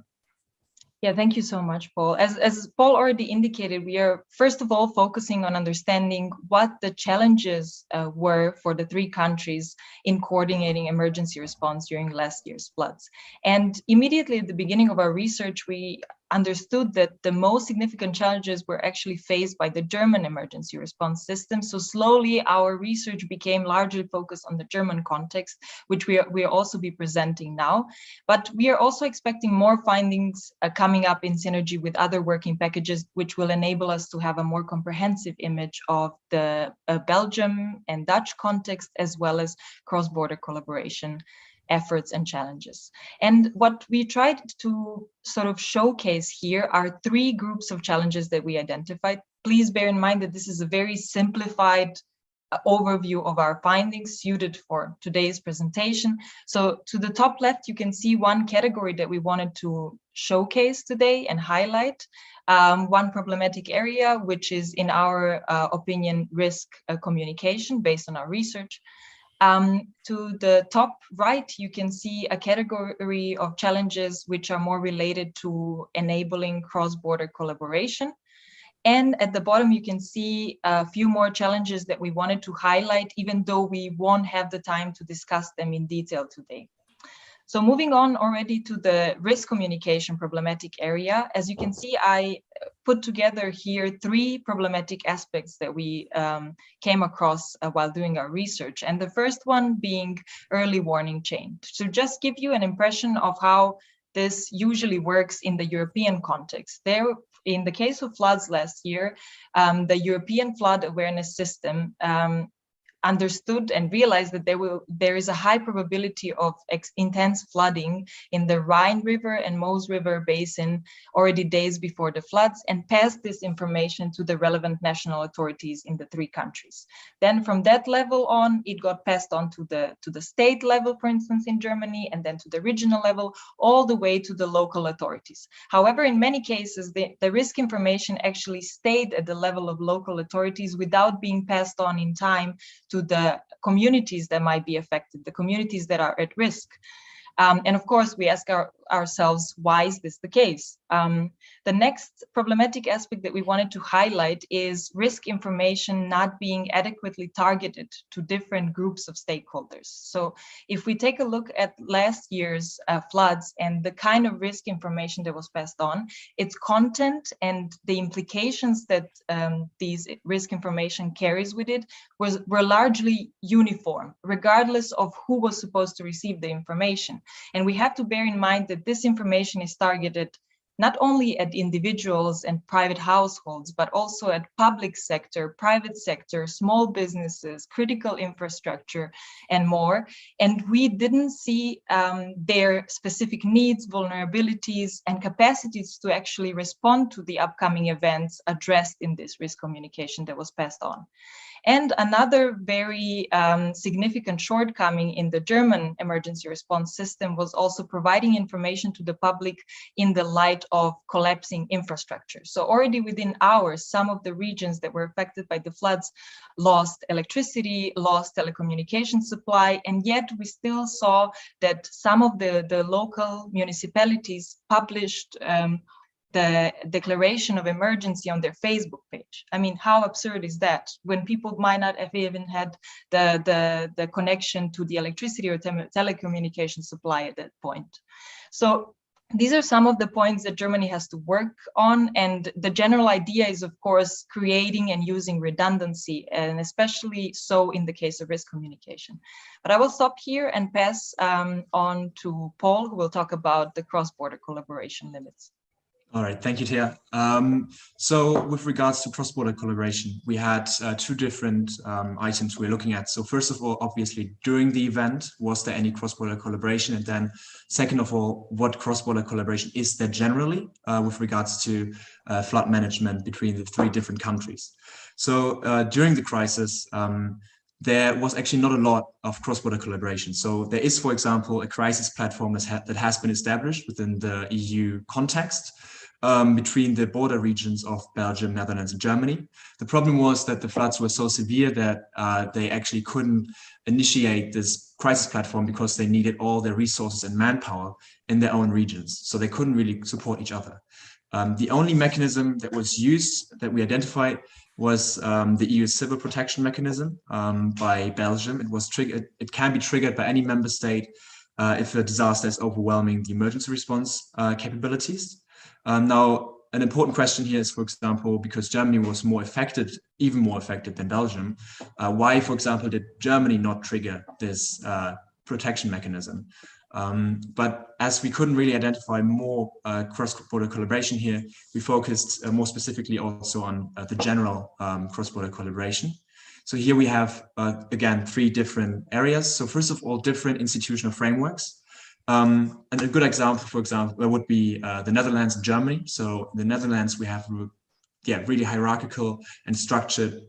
Speaker 1: Yeah, thank you so much, Paul. As Paul already indicated, we are first of all focusing on understanding what the challenges were for the 3 countries in coordinating emergency response during last year's floods. And immediately at the beginning of our research, we understood that the most significant challenges were actually faced by the German emergency response system. So slowly our research became largely focused on the German context, which we'll also be presenting now. But we are also expecting more findings coming up in synergy with other working packages, which will enable us to have a more comprehensive image of the Belgium and Dutch context, as well as cross-border collaboration efforts and challenges. And what we tried to sort of showcase here are 3 groups of challenges that we identified. Please bear in mind that this is a very simplified overview of our findings suited for today's presentation. So to the top left, you can see one category that we wanted to showcase today and highlight. One problematic area, which is in our opinion, risk communication based on our research. To the top right, you can see a category of challenges which are more related to enabling cross-border collaboration. And at the bottom, you can see a few more challenges that we wanted to highlight, even though we won't have the time to discuss them in detail today. So moving on already to the risk communication problematic area, as you can see, I put together here 3 problematic aspects that we came across while doing our research. And the first one being early warning chain. So just give you an impression of how this usually works in the European context. There, in the case of floods last year, the European Flood Awareness System understood and realized that there is a high probability of intense flooding in the Rhine River and Meuse River basin already days before the floods, and passed this information to the relevant national authorities in the 3 countries. Then from that level on, it got passed on to the state level, for instance, in Germany, and then to the regional level, all the way to the local authorities. However, in many cases, the risk information actually stayed at the level of local authorities without being passed on in time to the communities that might be affected, the communities that are at risk. And of course, we ask ourselves, why is this the case? The next problematic aspect that we wanted to highlight is risk information not being adequately targeted to different groups of stakeholders. So if we take a look at last year's floods and the kind of risk information that was passed on, its content and the implications that these risk information carries with it were largely uniform, regardless of who was supposed to receive the information. And we have to bear in mind that this information is targeted not only at individuals and private households, but also at public sector, private sector, small businesses, critical infrastructure, and more. And we didn't see their specific needs, vulnerabilities, and capacities to actually respond to the upcoming events addressed in this risk communication that was passed on. And another very significant shortcoming in the German emergency response system was also providing information to the public in the light of collapsing infrastructure. So already within hours, some of the regions that were affected by the floods lost electricity, lost telecommunication supply, and yet we still saw that some of the local municipalities published the declaration of emergency on their Facebook page. I mean, how absurd is that when people might not have even had the connection to the electricity or telecommunication supply at that point? So these are some of the points that Germany has to work on. And the general idea is, of course, creating and using redundancy, and especially so in the case of risk communication. But I will stop here and pass on to Paul, who will talk about the cross-border collaboration limits.
Speaker 6: All right, thank you, Thea. So with regards to cross-border collaboration, we had two different items we're looking at. So first of all, obviously, during the event, was there any cross-border collaboration? And then second of all, what cross-border collaboration is there generally with regards to flood management between the three different countries? So during the crisis, there was actually not a lot of cross-border collaboration. So there is, for example, a crisis platform that has been established within the EU context between the border regions of Belgium, Netherlands, and Germany. The problem was that the floods were so severe that they actually couldn't initiate this crisis platform because they needed all their resources and manpower in their own regions. So they couldn't really support each other. The only mechanism that was used, that we identified, was the EU Civil Protection Mechanism by Belgium. It was triggered. It can be triggered by any member state if a disaster is overwhelming the emergency response capabilities. Now, an important question here is, for example, because Germany was more affected, even more affected than Belgium, why, for example, did Germany not trigger this protection mechanism? But as we couldn't really identify more cross-border collaboration here, we focused more specifically also on the general cross-border collaboration. So here we have, again, three different areas. So first of all, different institutional frameworks. And a good example, for example, would be the Netherlands and Germany. So in the Netherlands, we have really hierarchical and structured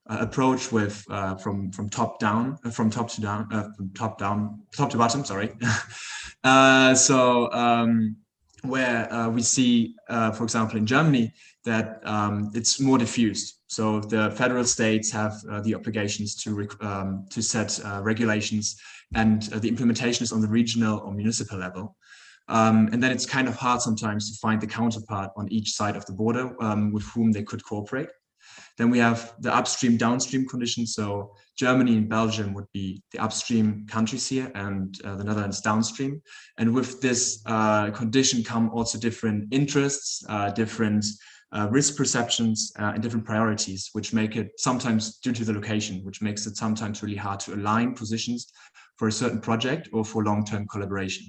Speaker 6: approach with from top to bottom. Sorry. Where we see, for example, in Germany, that it's more diffused. So the federal states have the obligations to set regulations, and the implementation is on the regional or municipal level. And then it's kind of hard sometimes to find the counterpart on each side of the border with whom they could cooperate. Then we have the upstream, downstream conditions. So Germany and Belgium would be the upstream countries here, and the Netherlands downstream. And with this condition come also different interests, different risk perceptions, and different priorities, which make it sometimes, due to the location, which makes it sometimes really hard to align positions for a certain project or for long-term collaboration.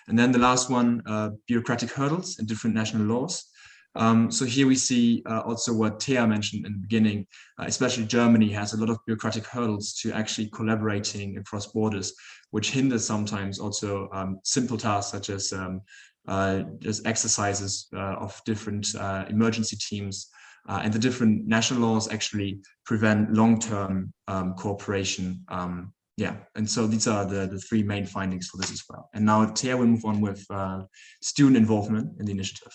Speaker 6: And then the last one, bureaucratic hurdles and different national laws. So here we see also what Thea mentioned in the beginning, especially Germany has a lot of bureaucratic hurdles to actually collaborating across borders, which hinders sometimes also simple tasks such as just exercises of different emergency teams, and the different national laws actually prevent long-term cooperation. And so these are the three main findings for this as well. And now Thea will move on with student involvement in the initiative.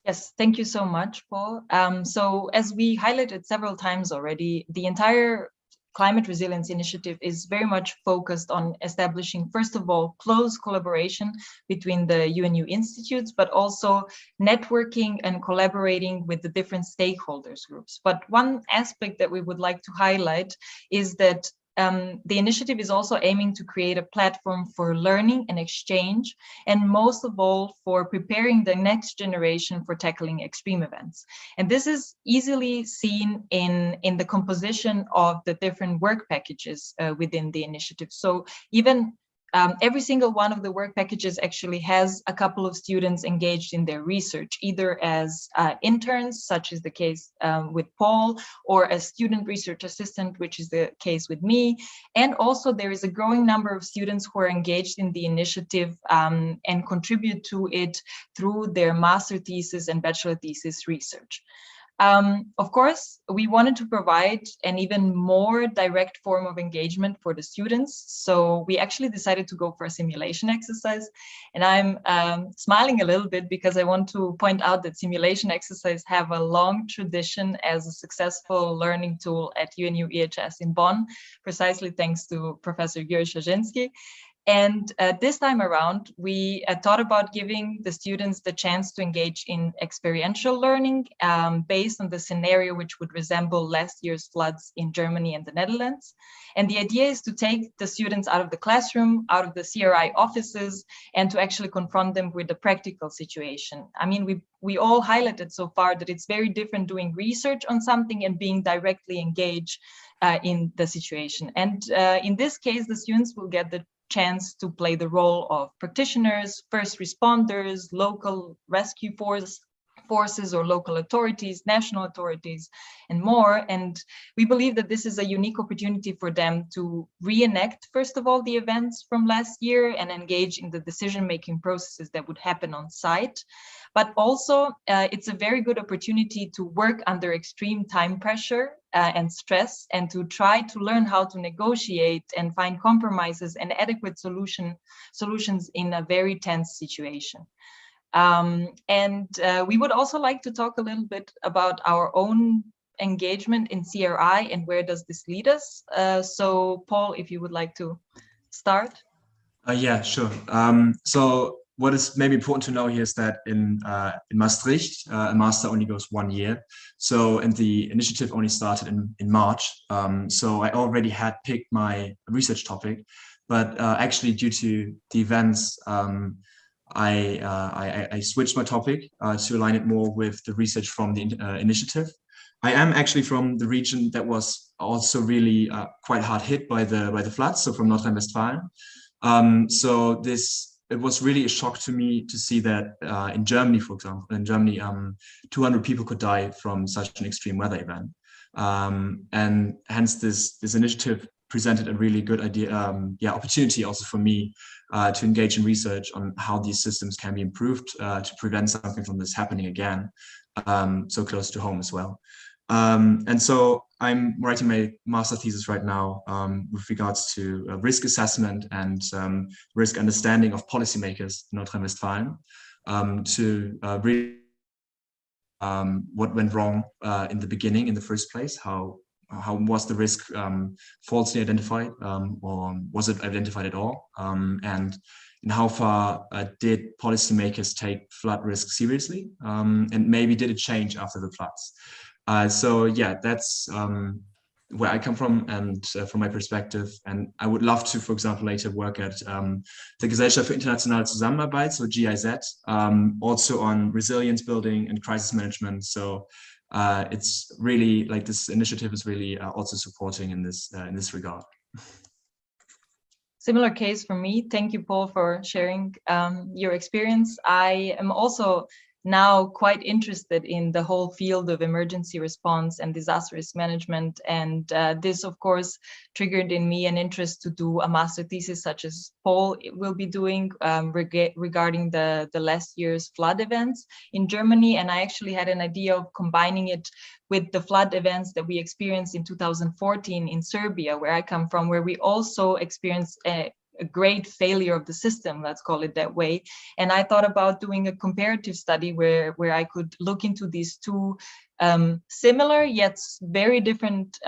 Speaker 1: Yes, thank you so much, Paul. So as we highlighted several times already, the entire Climate Resilience Initiative is very much focused on establishing, first of all, close collaboration between the UNU institutes, but also networking and collaborating with the different stakeholders groups. But one aspect that we would like to highlight is that the initiative is also aiming to create a platform for learning and exchange, and most of all for preparing the next generation for tackling extreme events. And this is easily seen in the composition of the different work packages within the initiative. So even every single one of the work packages actually has a couple of students engaged in their research, either as interns, such is the case with Paul, or as student research assistant, which is the case with me. And also there is a growing number of students who are engaged in the initiative and contribute to it through their master thesis and bachelor thesis research. Of course, we wanted to provide an even more direct form of engagement for the students. So we actually decided to go for a simulation exercise. And I'm smiling a little bit because I want to point out that simulation exercises have a long tradition as a successful learning tool at UNU EHS in Bonn, precisely thanks to Professor Juri Szarzyński. And this time around, we thought about giving the students the chance to engage in experiential learning based on the scenario which would resemble last year's floods in Germany and the Netherlands. And the idea is to take the students out of the classroom, out of the CRI offices, and to actually confront them with the practical situation. I mean, we all highlighted so far that it's very different doing research on something and being directly engaged in the situation. And in this case, the students will get the chance to play the role of practitioners, first responders, local rescue forces or local authorities, national authorities, and more. And we believe that this is a unique opportunity for them to reenact, first of all, the events from last year and engage in the decision-making processes that would happen on site. But also, it's a very good opportunity to work under extreme time pressure and stress, and to try to learn how to negotiate and find compromises and adequate solutions in a very tense situation. We would also like to talk a little bit about our own engagement in CRI and where does this lead us. So Paul, if you would like to start.
Speaker 6: Yeah, sure. So what is maybe important to know here is that in Maastricht, a master only goes 1 year. So, and the initiative only started in March. So I already had picked my research topic, but actually due to the events, I switched my topic to align it more with the research from the initiative. I am actually from the region that was also really quite hard hit by the floods, so from North Rhine-Westphalia. So it was really a shock to me to see that in Germany, for example, 200 people could die from such an extreme weather event. And hence this initiative presented a really good opportunity also for me to engage in research on how these systems can be improved to prevent something from this happening again, so close to home as well. And so I'm writing my master thesis right now with regards to risk assessment and risk understanding of policymakers in North Rhine-Westphalia to really what went wrong in the beginning, in the first place. How was the risk falsely identified, or was it identified at all? And how far did policymakers take flood risk seriously? And maybe did it change after the floods? So yeah, that's where I come from and from my perspective. And I would love to, for example, later work at the Gesellschaft für internationale Zusammenarbeit, so GIZ, also on resilience building and crisis management. So it's really like this initiative is really also supporting in this regard.
Speaker 1: Similar case for me. Thank you, Paul, for sharing your experience. I am also now quite interested in the whole field of emergency response and disaster risk management. And this, of course, triggered in me an interest to do a master thesis such as Paul will be doing regarding the last year's flood events in Germany. And I actually had an idea of combining it with the flood events that we experienced in 2014 in Serbia, where I come from, where we also experienced a great failure of the system, let's call it that way. And I thought about doing a comparative study where I could look into these two similar yet very different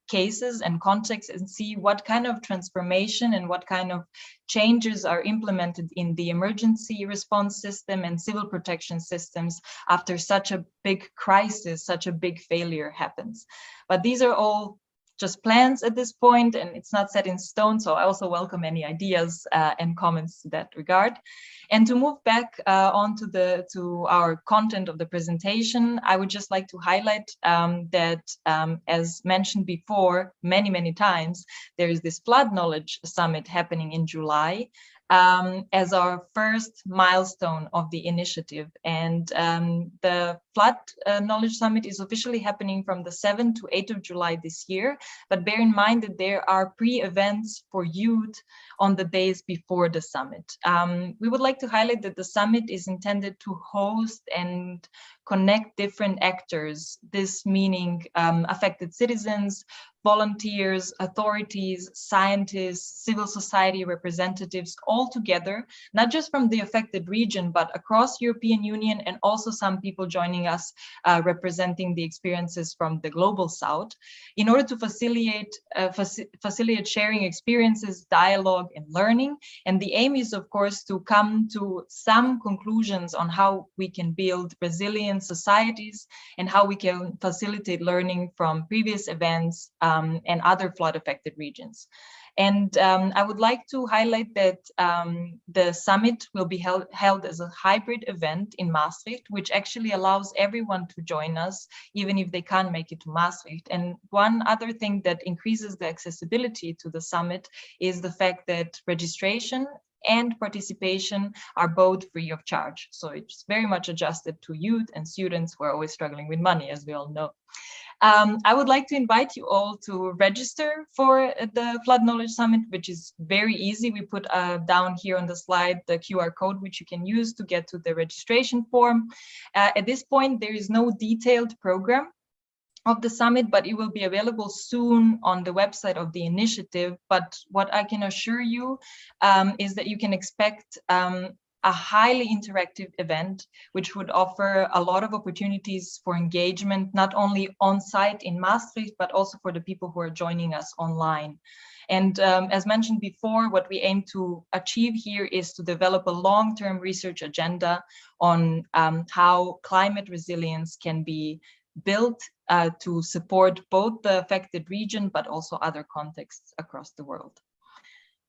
Speaker 1: cases and contexts and see what kind of transformation and what kind of changes are implemented in the emergency response system and civil protection systems after such a big crisis, such a big failure happens. But these are all just plans at this point, and it's not set in stone. So I also welcome any ideas and comments to that regard. And to move back on to our content of the presentation, I would just like to highlight that, as mentioned before, many times, there is this Flood Knowledge Summit happening in July as our first milestone of the initiative. And the Flood Knowledge Summit is officially happening from the 7th to 8th of July this year. But bear in mind that there are pre-events for youth on the days before the summit. We would like to highlight that the summit is intended to host and connect different actors, this meaning affected citizens, volunteers, authorities, scientists, civil society representatives, all together, not just from the affected region, but across European Union, and also some people joining us representing the experiences from the global south, in order to facilitate sharing experiences, dialogue, and learning. And the aim is, of course, to come to some conclusions on how we can build resilient societies and how we can facilitate learning from previous events and other flood-affected regions. And I would like to highlight that the summit will be held as a hybrid event in Maastricht, which actually allows everyone to join us, even if they can't make it to Maastricht. And one other thing that increases the accessibility to the summit is the fact that registration and participation are both free of charge. So it's very much adjusted to youth and students who are always struggling with money, as we all know. I would like to invite you all to register for the Flood Knowledge Summit, which is very easy. We put down here on the slide the QR code, which you can use to get to the registration form. At this point, there is no detailed program of the summit, but it will be available soon on the website of the initiative. But what I can assure you is that you can expect a highly interactive event, which would offer a lot of opportunities for engagement, not only on site in Maastricht, but also for the people who are joining us online. And as mentioned before, what we aim to achieve here is to develop a long-term research agenda on how climate resilience can be built to support both the affected region, but also other contexts across the world.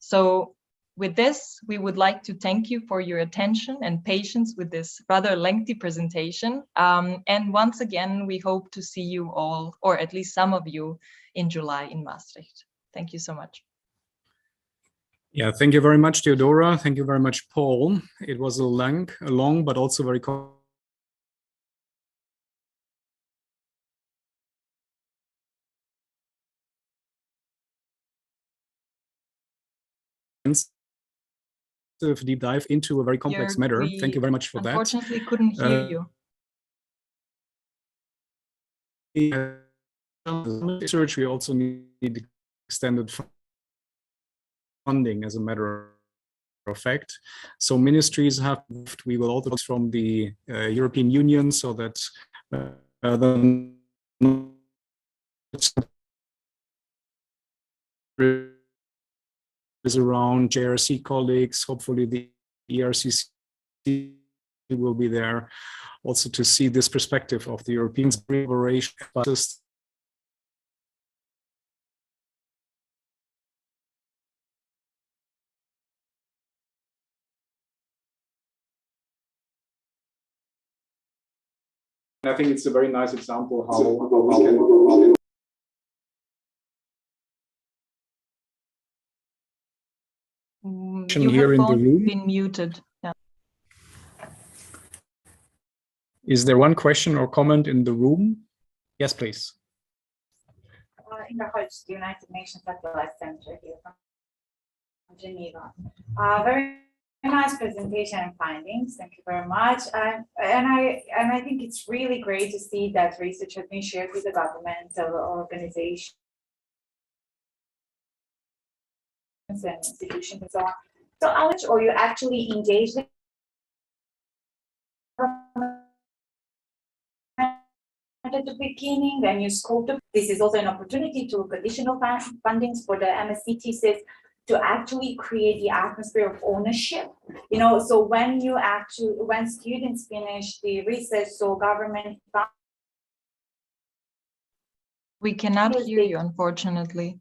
Speaker 1: So with this, we would like to thank you for your attention and patience with this rather lengthy presentation. And once again, we hope to see you all, or at least some of you, in July in Maastricht. Thank you so much.
Speaker 3: Yeah, thank you very much, Theodora. Thank you very much, Paul. It was a long but also very deep dive into a very complex matter. Thank you very much for that.
Speaker 1: Unfortunately, couldn't hear you.
Speaker 3: Research, we also need extended funding as a matter of fact. So ministries have moved. We will also from the European Union so that is around JRC colleagues. Hopefully the ERCC will be there also to see this perspective of the European collaboration. I think it's a very nice example how we can here in the room.
Speaker 1: Been muted. Yeah.
Speaker 3: Is there one question or comment in the room? Yes, please.
Speaker 10: Inga Hodge, the United Nations Satellite Center here from Geneva. Very nice presentation and findings. Thank you very much. And I think it's really great to see that research has been shared with the governmental organizations and institutions and so on. So how much are you actually engaged in at the beginning, and you scoped this is also an opportunity to look additional fundings for the MSc thesis to actually create the atmosphere of ownership. You know, so when students finish the research, so government.
Speaker 1: We cannot hear you, unfortunately.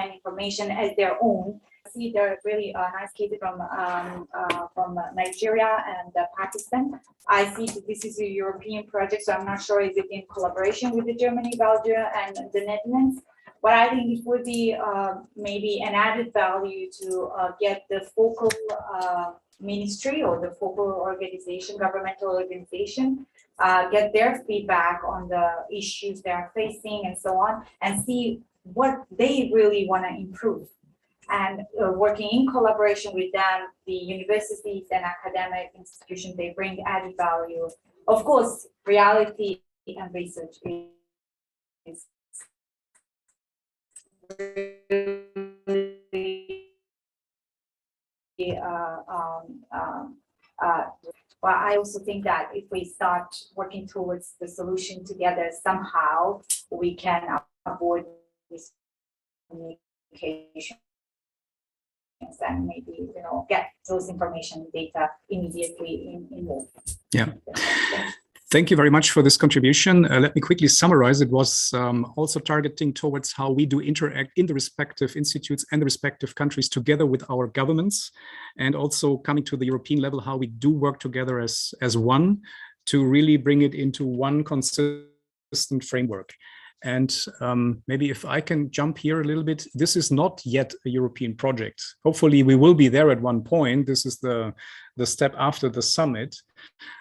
Speaker 10: And information as their own. I see there are really nice cases from Nigeria and Pakistan. I see that this is a European project, so I'm not sure is it in collaboration with the Germany, Belgium, and the Netherlands. But I think it would be maybe an added value to get the focal ministry or the focal organization, governmental organization, get their feedback on the issues they are facing and so on, and see what they really want to improve. and working in collaboration with them, the universities and academic institutions, they bring added value. Of course, reality and research is but I also think that if we start working towards the solution together, somehow we can avoid this communication and maybe get those information data immediately in.
Speaker 11: Yeah. Thank you very much for this contribution. Let me quickly summarize. It was also targeting towards how we do interact in the respective institutes and the respective countries together with our governments, and also coming to the European level, how we do work together as one to really bring it into one consistent framework. And maybe if I can jump here a little bit, this is not yet a European project. Hopefully we will be there at one point. This is the step after the summit.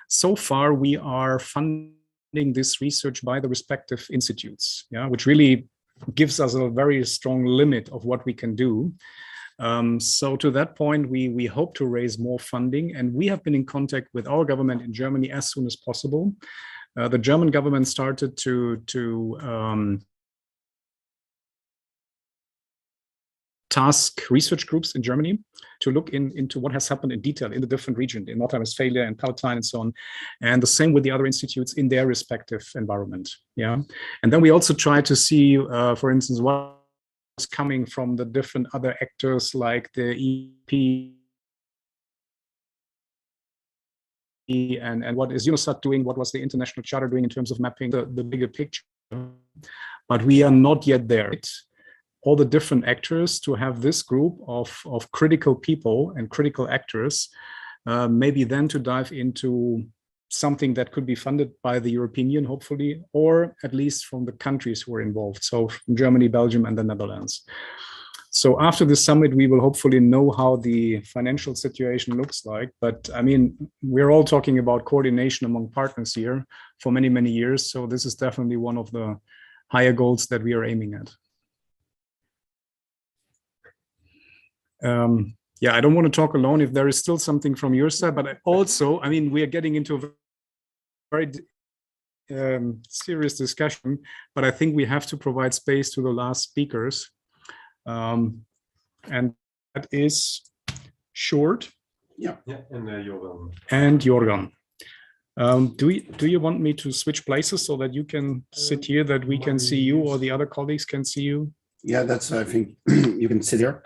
Speaker 11: So far, we are funding this research by the respective institutes, which really gives us a very strong limit of what we can do. So to that point, we hope to raise more funding, and we have been in contact with our government in Germany as soon as possible. The German government started to task research groups in Germany to look into what has happened in detail in the different regions, in North Rhine-Westphalia and Palatine and so on, and the same with the other institutes in their respective environment. And then we also try to see, for instance, what's coming from the different other actors like the EP and what is UNOSAT doing, what was the International Charter doing in terms of mapping the bigger picture. But we are not yet there. All the different actors to have this group of critical people and critical actors, maybe then to dive into something that could be funded by the European Union, hopefully, or at least from the countries who are involved. So from Germany, Belgium, and the Netherlands. So after the summit, we will hopefully know how the financial situation looks like. But I mean, we're all talking about coordination among partners here for many, many years. So this is definitely one of the higher goals that we are aiming at. I don't want to talk alone if there is still something from your side, but I mean, we are getting into a very serious discussion, but I think we have to provide space to the last speakers. And that is Short. And Jorgan. Do you want me to switch places so that you can sit here, that we can see you, or the other colleagues can see you?
Speaker 2: Yeah, that's, I think you can sit here.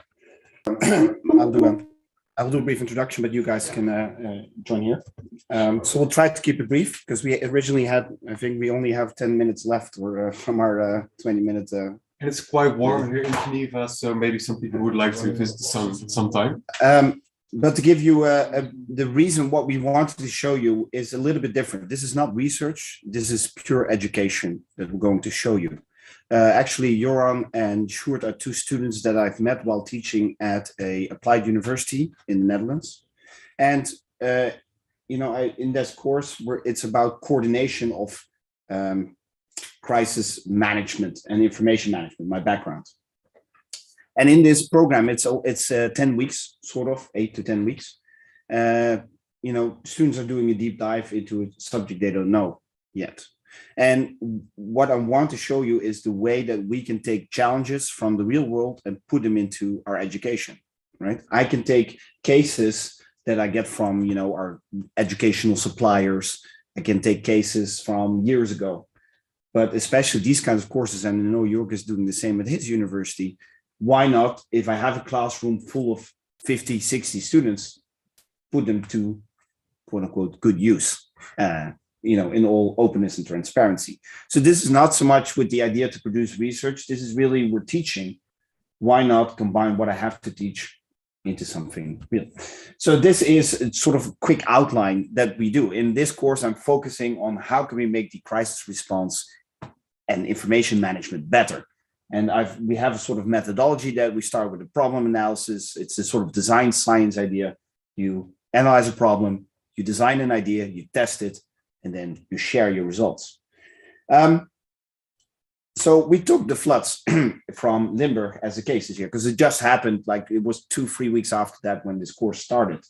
Speaker 2: I'll do a brief introduction, but you guys can join here. So we'll try to keep it brief because we originally had, I think we only have 10 minutes left from our 20 minutes. And
Speaker 4: it's quite warm here in Geneva, so maybe some people would like to visit the sun sometime.
Speaker 2: But to give you the reason what we wanted to show you is a little bit different. This is not research. This is pure education that we're going to show you. Actually, Joran and Sjoerd are two students that I've met while teaching at a applied university in the Netherlands. And, in this course, where it's about coordination of crisis management and information management, my background. And in this program, it's 10 weeks, sort of 8 to 10 weeks. Students are doing a deep dive into a subject they don't know yet. And what I want to show you is the way that we can take challenges from the real world and put them into our education, right? I can take cases that I get from, our educational suppliers. I can take cases from years ago, but especially these kinds of courses, and I know Jörg is doing the same at his university. Why not, if I have a classroom full of 50, 60 students, put them to quote unquote good use? In all openness and transparency. So this is not so much with the idea to produce research. This is really, we're teaching. Why not combine what I have to teach into something real? So this is sort of a quick outline that we do. In this course, I'm focusing on how can we make the crisis response and information management better. And we have a sort of methodology that we start with a problem analysis. It's a sort of design science idea. You analyze a problem, you design an idea, you test it, and then you share your results. So we took the floods from Limburg as a case this year, because it just happened, like it was 2-3 weeks after that when this course started.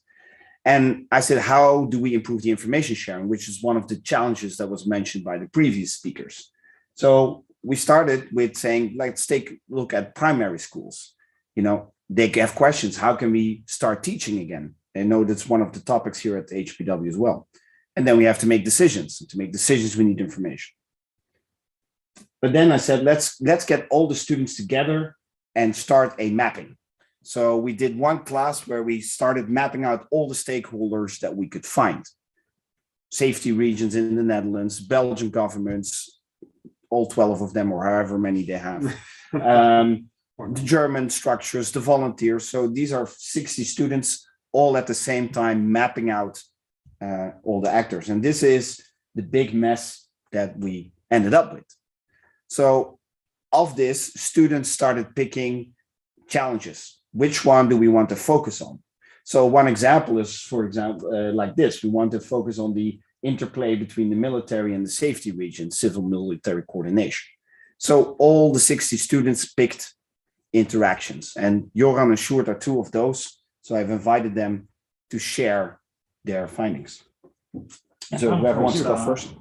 Speaker 2: And I said, how do we improve the information sharing, which is one of the challenges that was mentioned by the previous speakers. So we started with saying, let's take a look at primary schools. You know, they have questions. How can we start teaching again? I know that's one of the topics here at the HPW as well. And then we have to make decisions. To make decisions, we need information. But then I said, let's get all the students together and start a mapping. So we did one class where we started mapping out all the stakeholders that we could find. Safety regions in the Netherlands, Belgian governments, all 12 of them or however many they have. The German structures, the volunteers. So these are 60 students all at the same time mapping out all the actors. And this is the big mess that we ended up with. So of this, students started picking challenges. Which one do we want to focus on? So one example is, for example, like this. We want to focus on the interplay between the military and the safety region, civil military coordination. So all the 60 students picked interactions, and Joran and Sjoerd are two of those. So I've invited them to share their findings. So whoever wants to go first.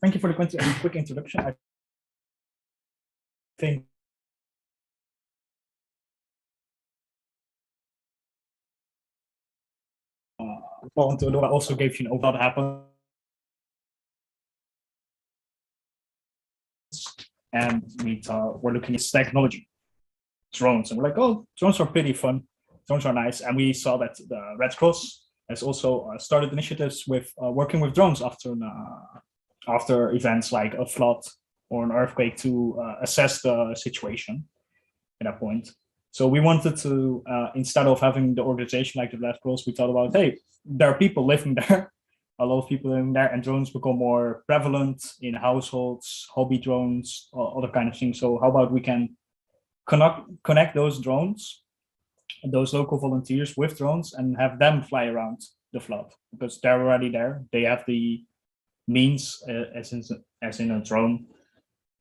Speaker 9: Thank you for the quick introduction. I think Paul also gave you an overview of what happened. And we're looking at technology, drones, and we're like, oh, drones are pretty fun. Drones are nice. And we saw that the Red Cross has also started initiatives with working with drones after events like a flood or an earthquake to assess the situation at that point. So we wanted to, instead of having the organization like the Red Cross, we thought about, hey, there are people living there, a lot of people living there, and drones become more prevalent in households, hobby drones, other kind of things. So how about we can connect those drones, those local volunteers with drones, and have them fly around the flood, because they're already there. They have the means as in a drone,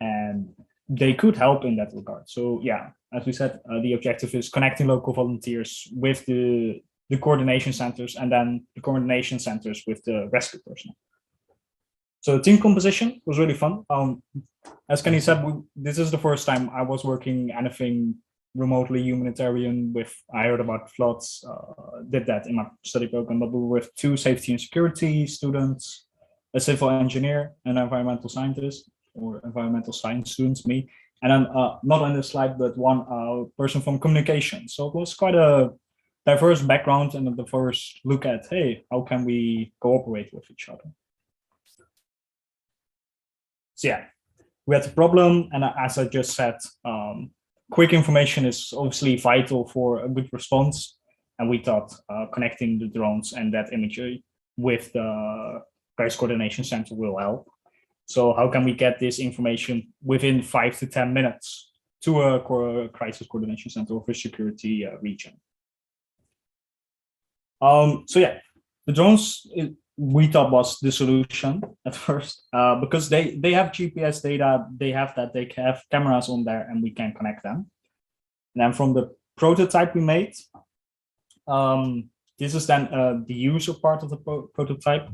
Speaker 9: and they could help in that regard. So yeah, as we said, the objective is connecting local volunteers with the coordination centers, and then the coordination centers with the rescue personnel. So the team composition was really fun. As Kenny said, this is the first time I was working anything remotely humanitarian with. I heard about floods, did that in my study program, but we were with 2 safety and security students, a civil engineer, an environmental scientist, or environmental science students, me, and then not on this slide, but one person from communication. So it was quite a diverse background and a diverse look at, hey, how can we cooperate with each other? So yeah, we had the problem, and as I just said, quick information is obviously vital for a good response, and we thought connecting the drones and that imagery with the crisis coordination center will help. So how can we get this information within 5 to 10 minutes to a crisis coordination center of a security region? So yeah, the drones we thought was the solution at first, because they have GPS data, they have cameras on there, and we can connect them. And then from the prototype we made, this is then the user part of the prototype.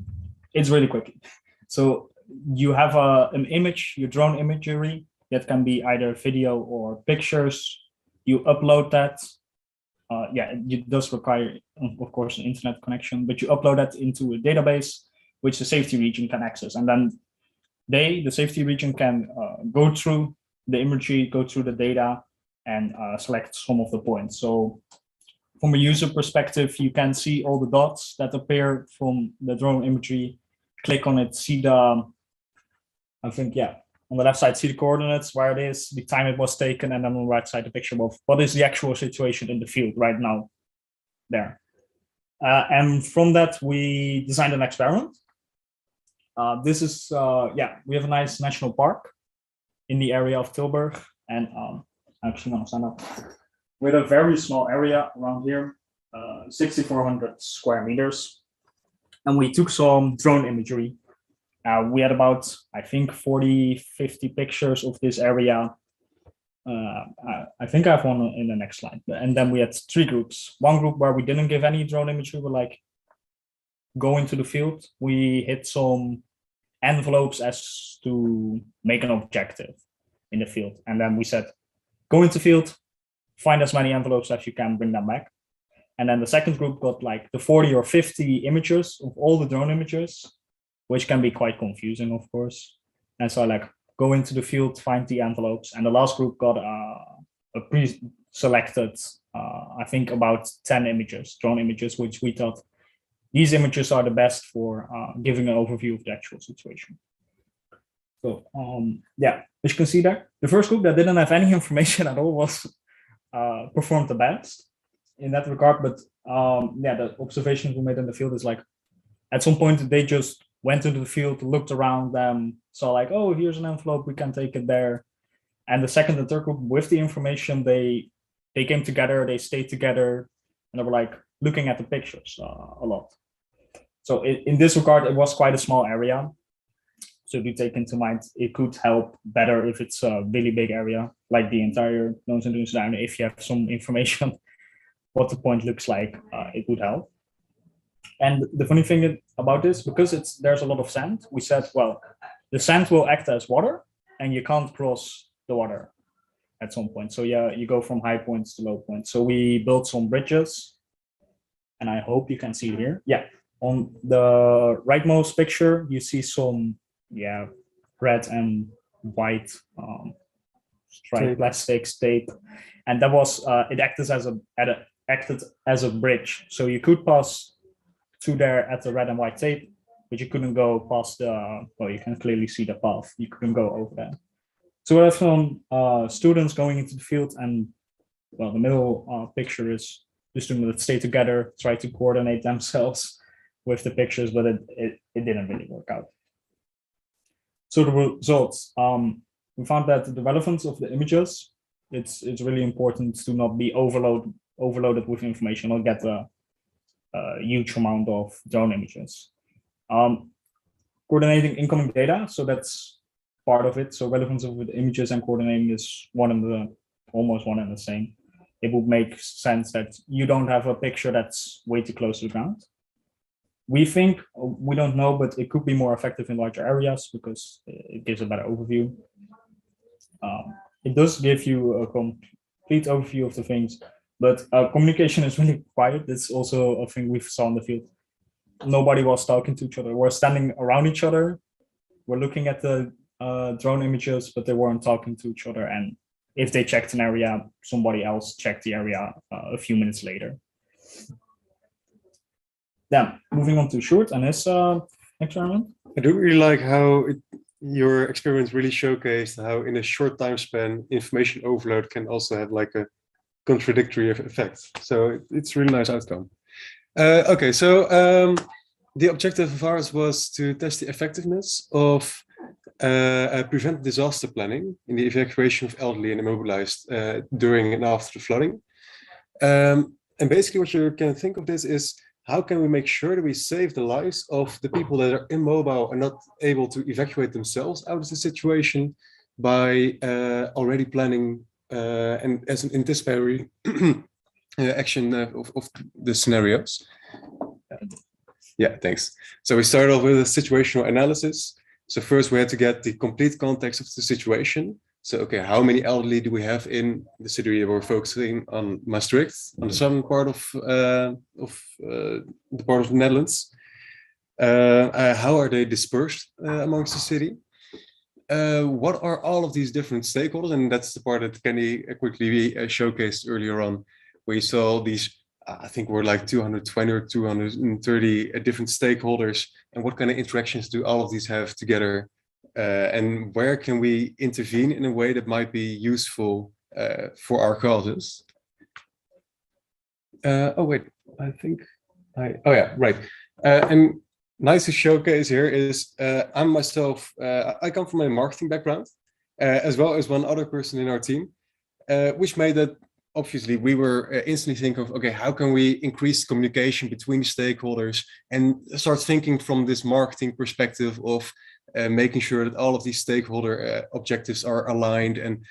Speaker 9: It's really quick. So you have an image, your drone imagery, that can be either video or pictures. You upload that. Yeah, it does require, of course, an internet connection, but you upload that into a database, which the safety region can access. And then the safety region can go through the imagery, go through the data, and select some of the points. So from a user perspective, you can see all the dots that appear from the drone imagery, click on it, see the, I think, yeah, on the left side, see the coordinates, where it is, the time it was taken, and then on the right side, the picture of what is the actual situation in the field right now there. And from that, we designed an experiment. This is, yeah, we have a nice national park in the area of Tilburg, and actually, I'm gonna stand up. With a very small area around here, 6,400 square meters. and we took some drone imagery. We had about, I think, 40, 50 pictures of this area. I think I have one in the next slide. And then we had 3 groups. One group where we didn't give any drone imagery, but like go into the field. We hit some envelopes as to make an objective in the field. And then we said, go into the field, find as many envelopes as you can, bring them back. And then the second group got like the 40 or 50 images of all the drone images, which can be quite confusing, of course. And so like go into the field, find the envelopes. And the last group got a pre-selected, I think about 10 images, drone images, which we thought these images are the best for giving an overview of the actual situation. So yeah, as you can see there, the first group that didn't have any information at all was performed the best in that regard. But yeah, the observations we made in the field is like, at some point they just went into the field, looked around them, saw like, oh, here's an envelope, we can take it there. And the second and third group with the information, they came together, they stayed together, and they were like looking at the pictures a lot. So in this regard, it was quite a small area. So do take into mind, it could help better if it's a really big area, like the entire Nones and Dunes Down. If you have some information, what the point looks like, it would help. And the funny thing about this, because there's a lot of sand, we said, well, the sand will act as water and you can't cross the water at some point. So yeah, you go from high points to low points. So we built some bridges, and I hope you can see it here. Yeah, on the rightmost picture, you see some red and white striped plastics tape, and that was it acted as a bridge. So you could pass through there at the red and white tape, but you couldn't go past the, well, you can clearly see the path. You couldn't go over there. So we have some students going into the field, and well, the middle picture is the students that stay together, try to coordinate themselves with the pictures, but it didn't really work out. So the results, we found that the relevance of the images, it's really important to not be overloaded with information or get a huge amount of drone images. Coordinating incoming data, so that's part of it. So relevance of the images and coordinating is almost one and the same. It would make sense that you don't have a picture that's way too close to the ground. We think, we don't know, but it could be more effective in larger areas because it gives a better overview. It does give you a complete overview of the things, but communication is really quiet. That's also a thing we saw in the field. Nobody was talking to each other. We're standing around each other. We're looking at the drone images, but they weren't talking to each other. And if they checked an area, somebody else checked the area a few minutes later. Then moving on to Sjoerd and his experiment.
Speaker 4: I do really like how your experiments really showcased how in a short time span, information overload can also have like a contradictory effect. So it's a really nice outcome. Okay, so the objective of ours was to test the effectiveness of prevent disaster planning in the evacuation of elderly and immobilized during and after the flooding. And basically what you can think of this is, how can we make sure that we save the lives of the people that are immobile and not able to evacuate themselves out of the situation by already planning and as an anticipatory action of the scenarios? Yeah, thanks. So we started off with a situational analysis. So first we had to get the complete context of the situation. So, okay, how many elderly do we have in the city we're focusing on Maastricht, on the southern part of the Netherlands? How are they dispersed amongst the city? What are all of these different stakeholders? And that's the part that Kenny quickly showcased earlier on, where you saw these, I think we're like 220 or 230 different stakeholders, and what kind of interactions do all of these have together? And where can we intervene in a way that might be useful for our causes? Oh wait, I think oh yeah, right. And nice to showcase here is I'm myself, I come from a marketing background, as well as one other person in our team, which made that obviously we were instantly thinking of, okay, how can we increase communication between the stakeholders and start thinking from this marketing perspective of making sure that all of these stakeholder objectives are aligned. And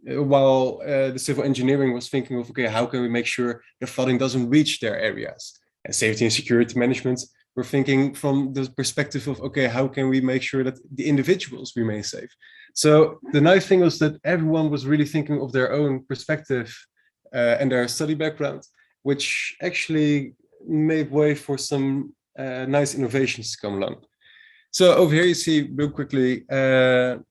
Speaker 4: while the civil engineering was thinking of, okay, how can we make sure the flooding doesn't reach their areas? And safety and security management, we're thinking from the perspective of, okay, how can we make sure that the individuals remain safe? So the nice thing was that everyone was really thinking of their own perspective and their study background, which actually made way for some nice innovations to come along. So over here you see real quickly the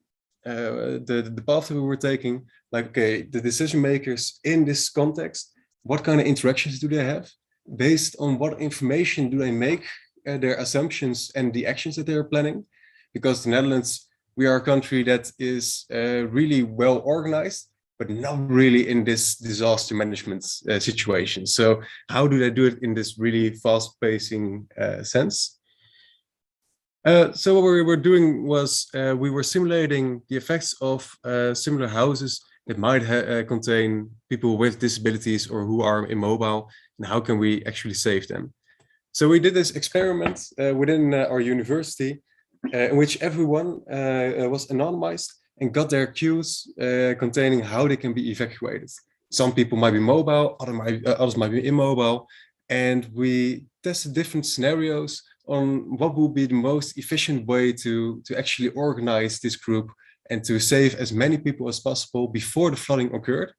Speaker 4: path that we were taking, like, okay, the decision makers in this context, what kind of interactions do they have? Based on what information do they make their assumptions and the actions that they are planning? Because the Netherlands, we are a country that is really well organized, but not really in this disaster management situation. So how do they do it in this really fast-pacing sense? So what we were doing was we were simulating the effects of similar houses that might contain people with disabilities or who are immobile, and how can we actually save them? So we did this experiment within our university in which everyone was anonymized and got their cues containing how they can be evacuated. Some people might be mobile, others might be immobile, and we tested different scenarios on what would be the most efficient way to actually organize this group and to save as many people as possible before the flooding occurred.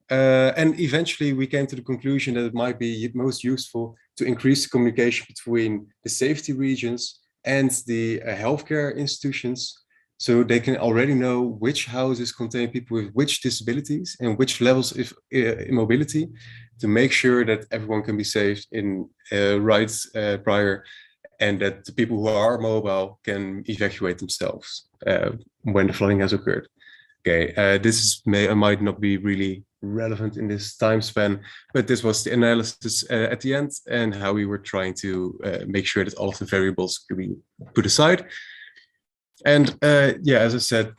Speaker 4: And eventually we came to the conclusion that it might be most useful to increase the communication between the safety regions and the healthcare institutions, so they can already know which houses contain people with which disabilities and which levels of immobility, to make sure that everyone can be saved in rights prior, and that the people who are mobile can evacuate themselves when the flooding has occurred. Okay, this might not be really relevant in this time span, but this was the analysis at the end and how we were trying to make sure that all of the variables could be put aside. And yeah, as I said,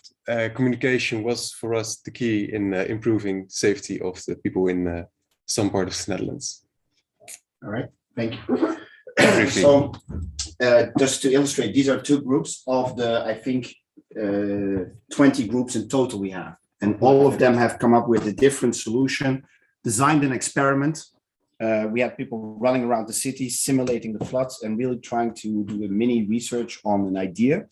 Speaker 4: communication was for us the key in improving safety of the people in some part of the Netherlands.
Speaker 2: All right, thank you. So just to illustrate, these are two groups of the, I think, 20 groups in total we have. And all of them have come up with a different solution, designed an experiment. We had people running around the city, simulating the floods and really trying to do a mini research on an idea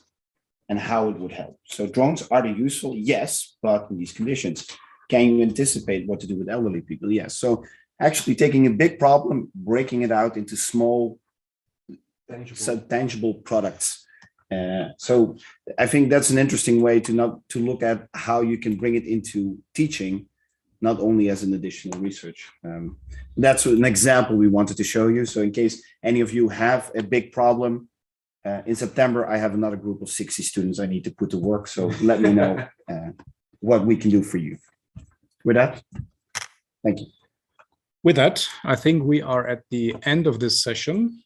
Speaker 2: and how it would help. So drones, are they useful? Yes, but in these conditions. Can you anticipate what to do with elderly people? Yes. So actually taking a big problem, breaking it out into small, tangible products. So I think that's an interesting way to look at how you can bring it into teaching, not only as an additional research. That's an example we wanted to show you. So in case any of you have a big problem, in September, I have another group of 60 students I need to put to work. So let me know what we can do for you. With that, thank you.
Speaker 11: With that, I think we are at the end of this session.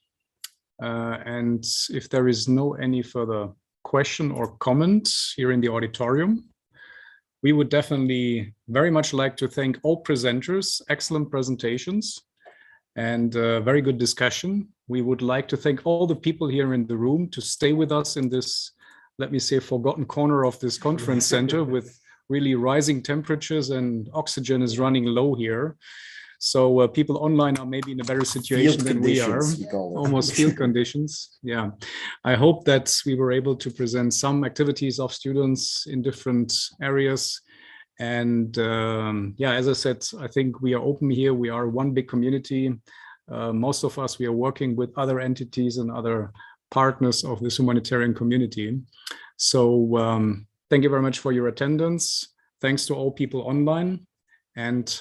Speaker 11: And if there is no any further question or comment here in the auditorium, we would definitely very much like to thank all presenters, excellent presentations, and very good discussion. We would like to thank all the people here in the room to stay with us in this, let me say, forgotten corner of this conference center with really rising temperatures, and oxygen is running low here. So people online are maybe in a better situation than we are, almost field conditions. Yeah, I hope that we were able to present some activities of students in different areas. And yeah, as I said, I think we are open here. We are one big community. Most of us, we are working with other entities and other partners of this humanitarian community. So thank you very much for your attendance. Thanks to all people online, and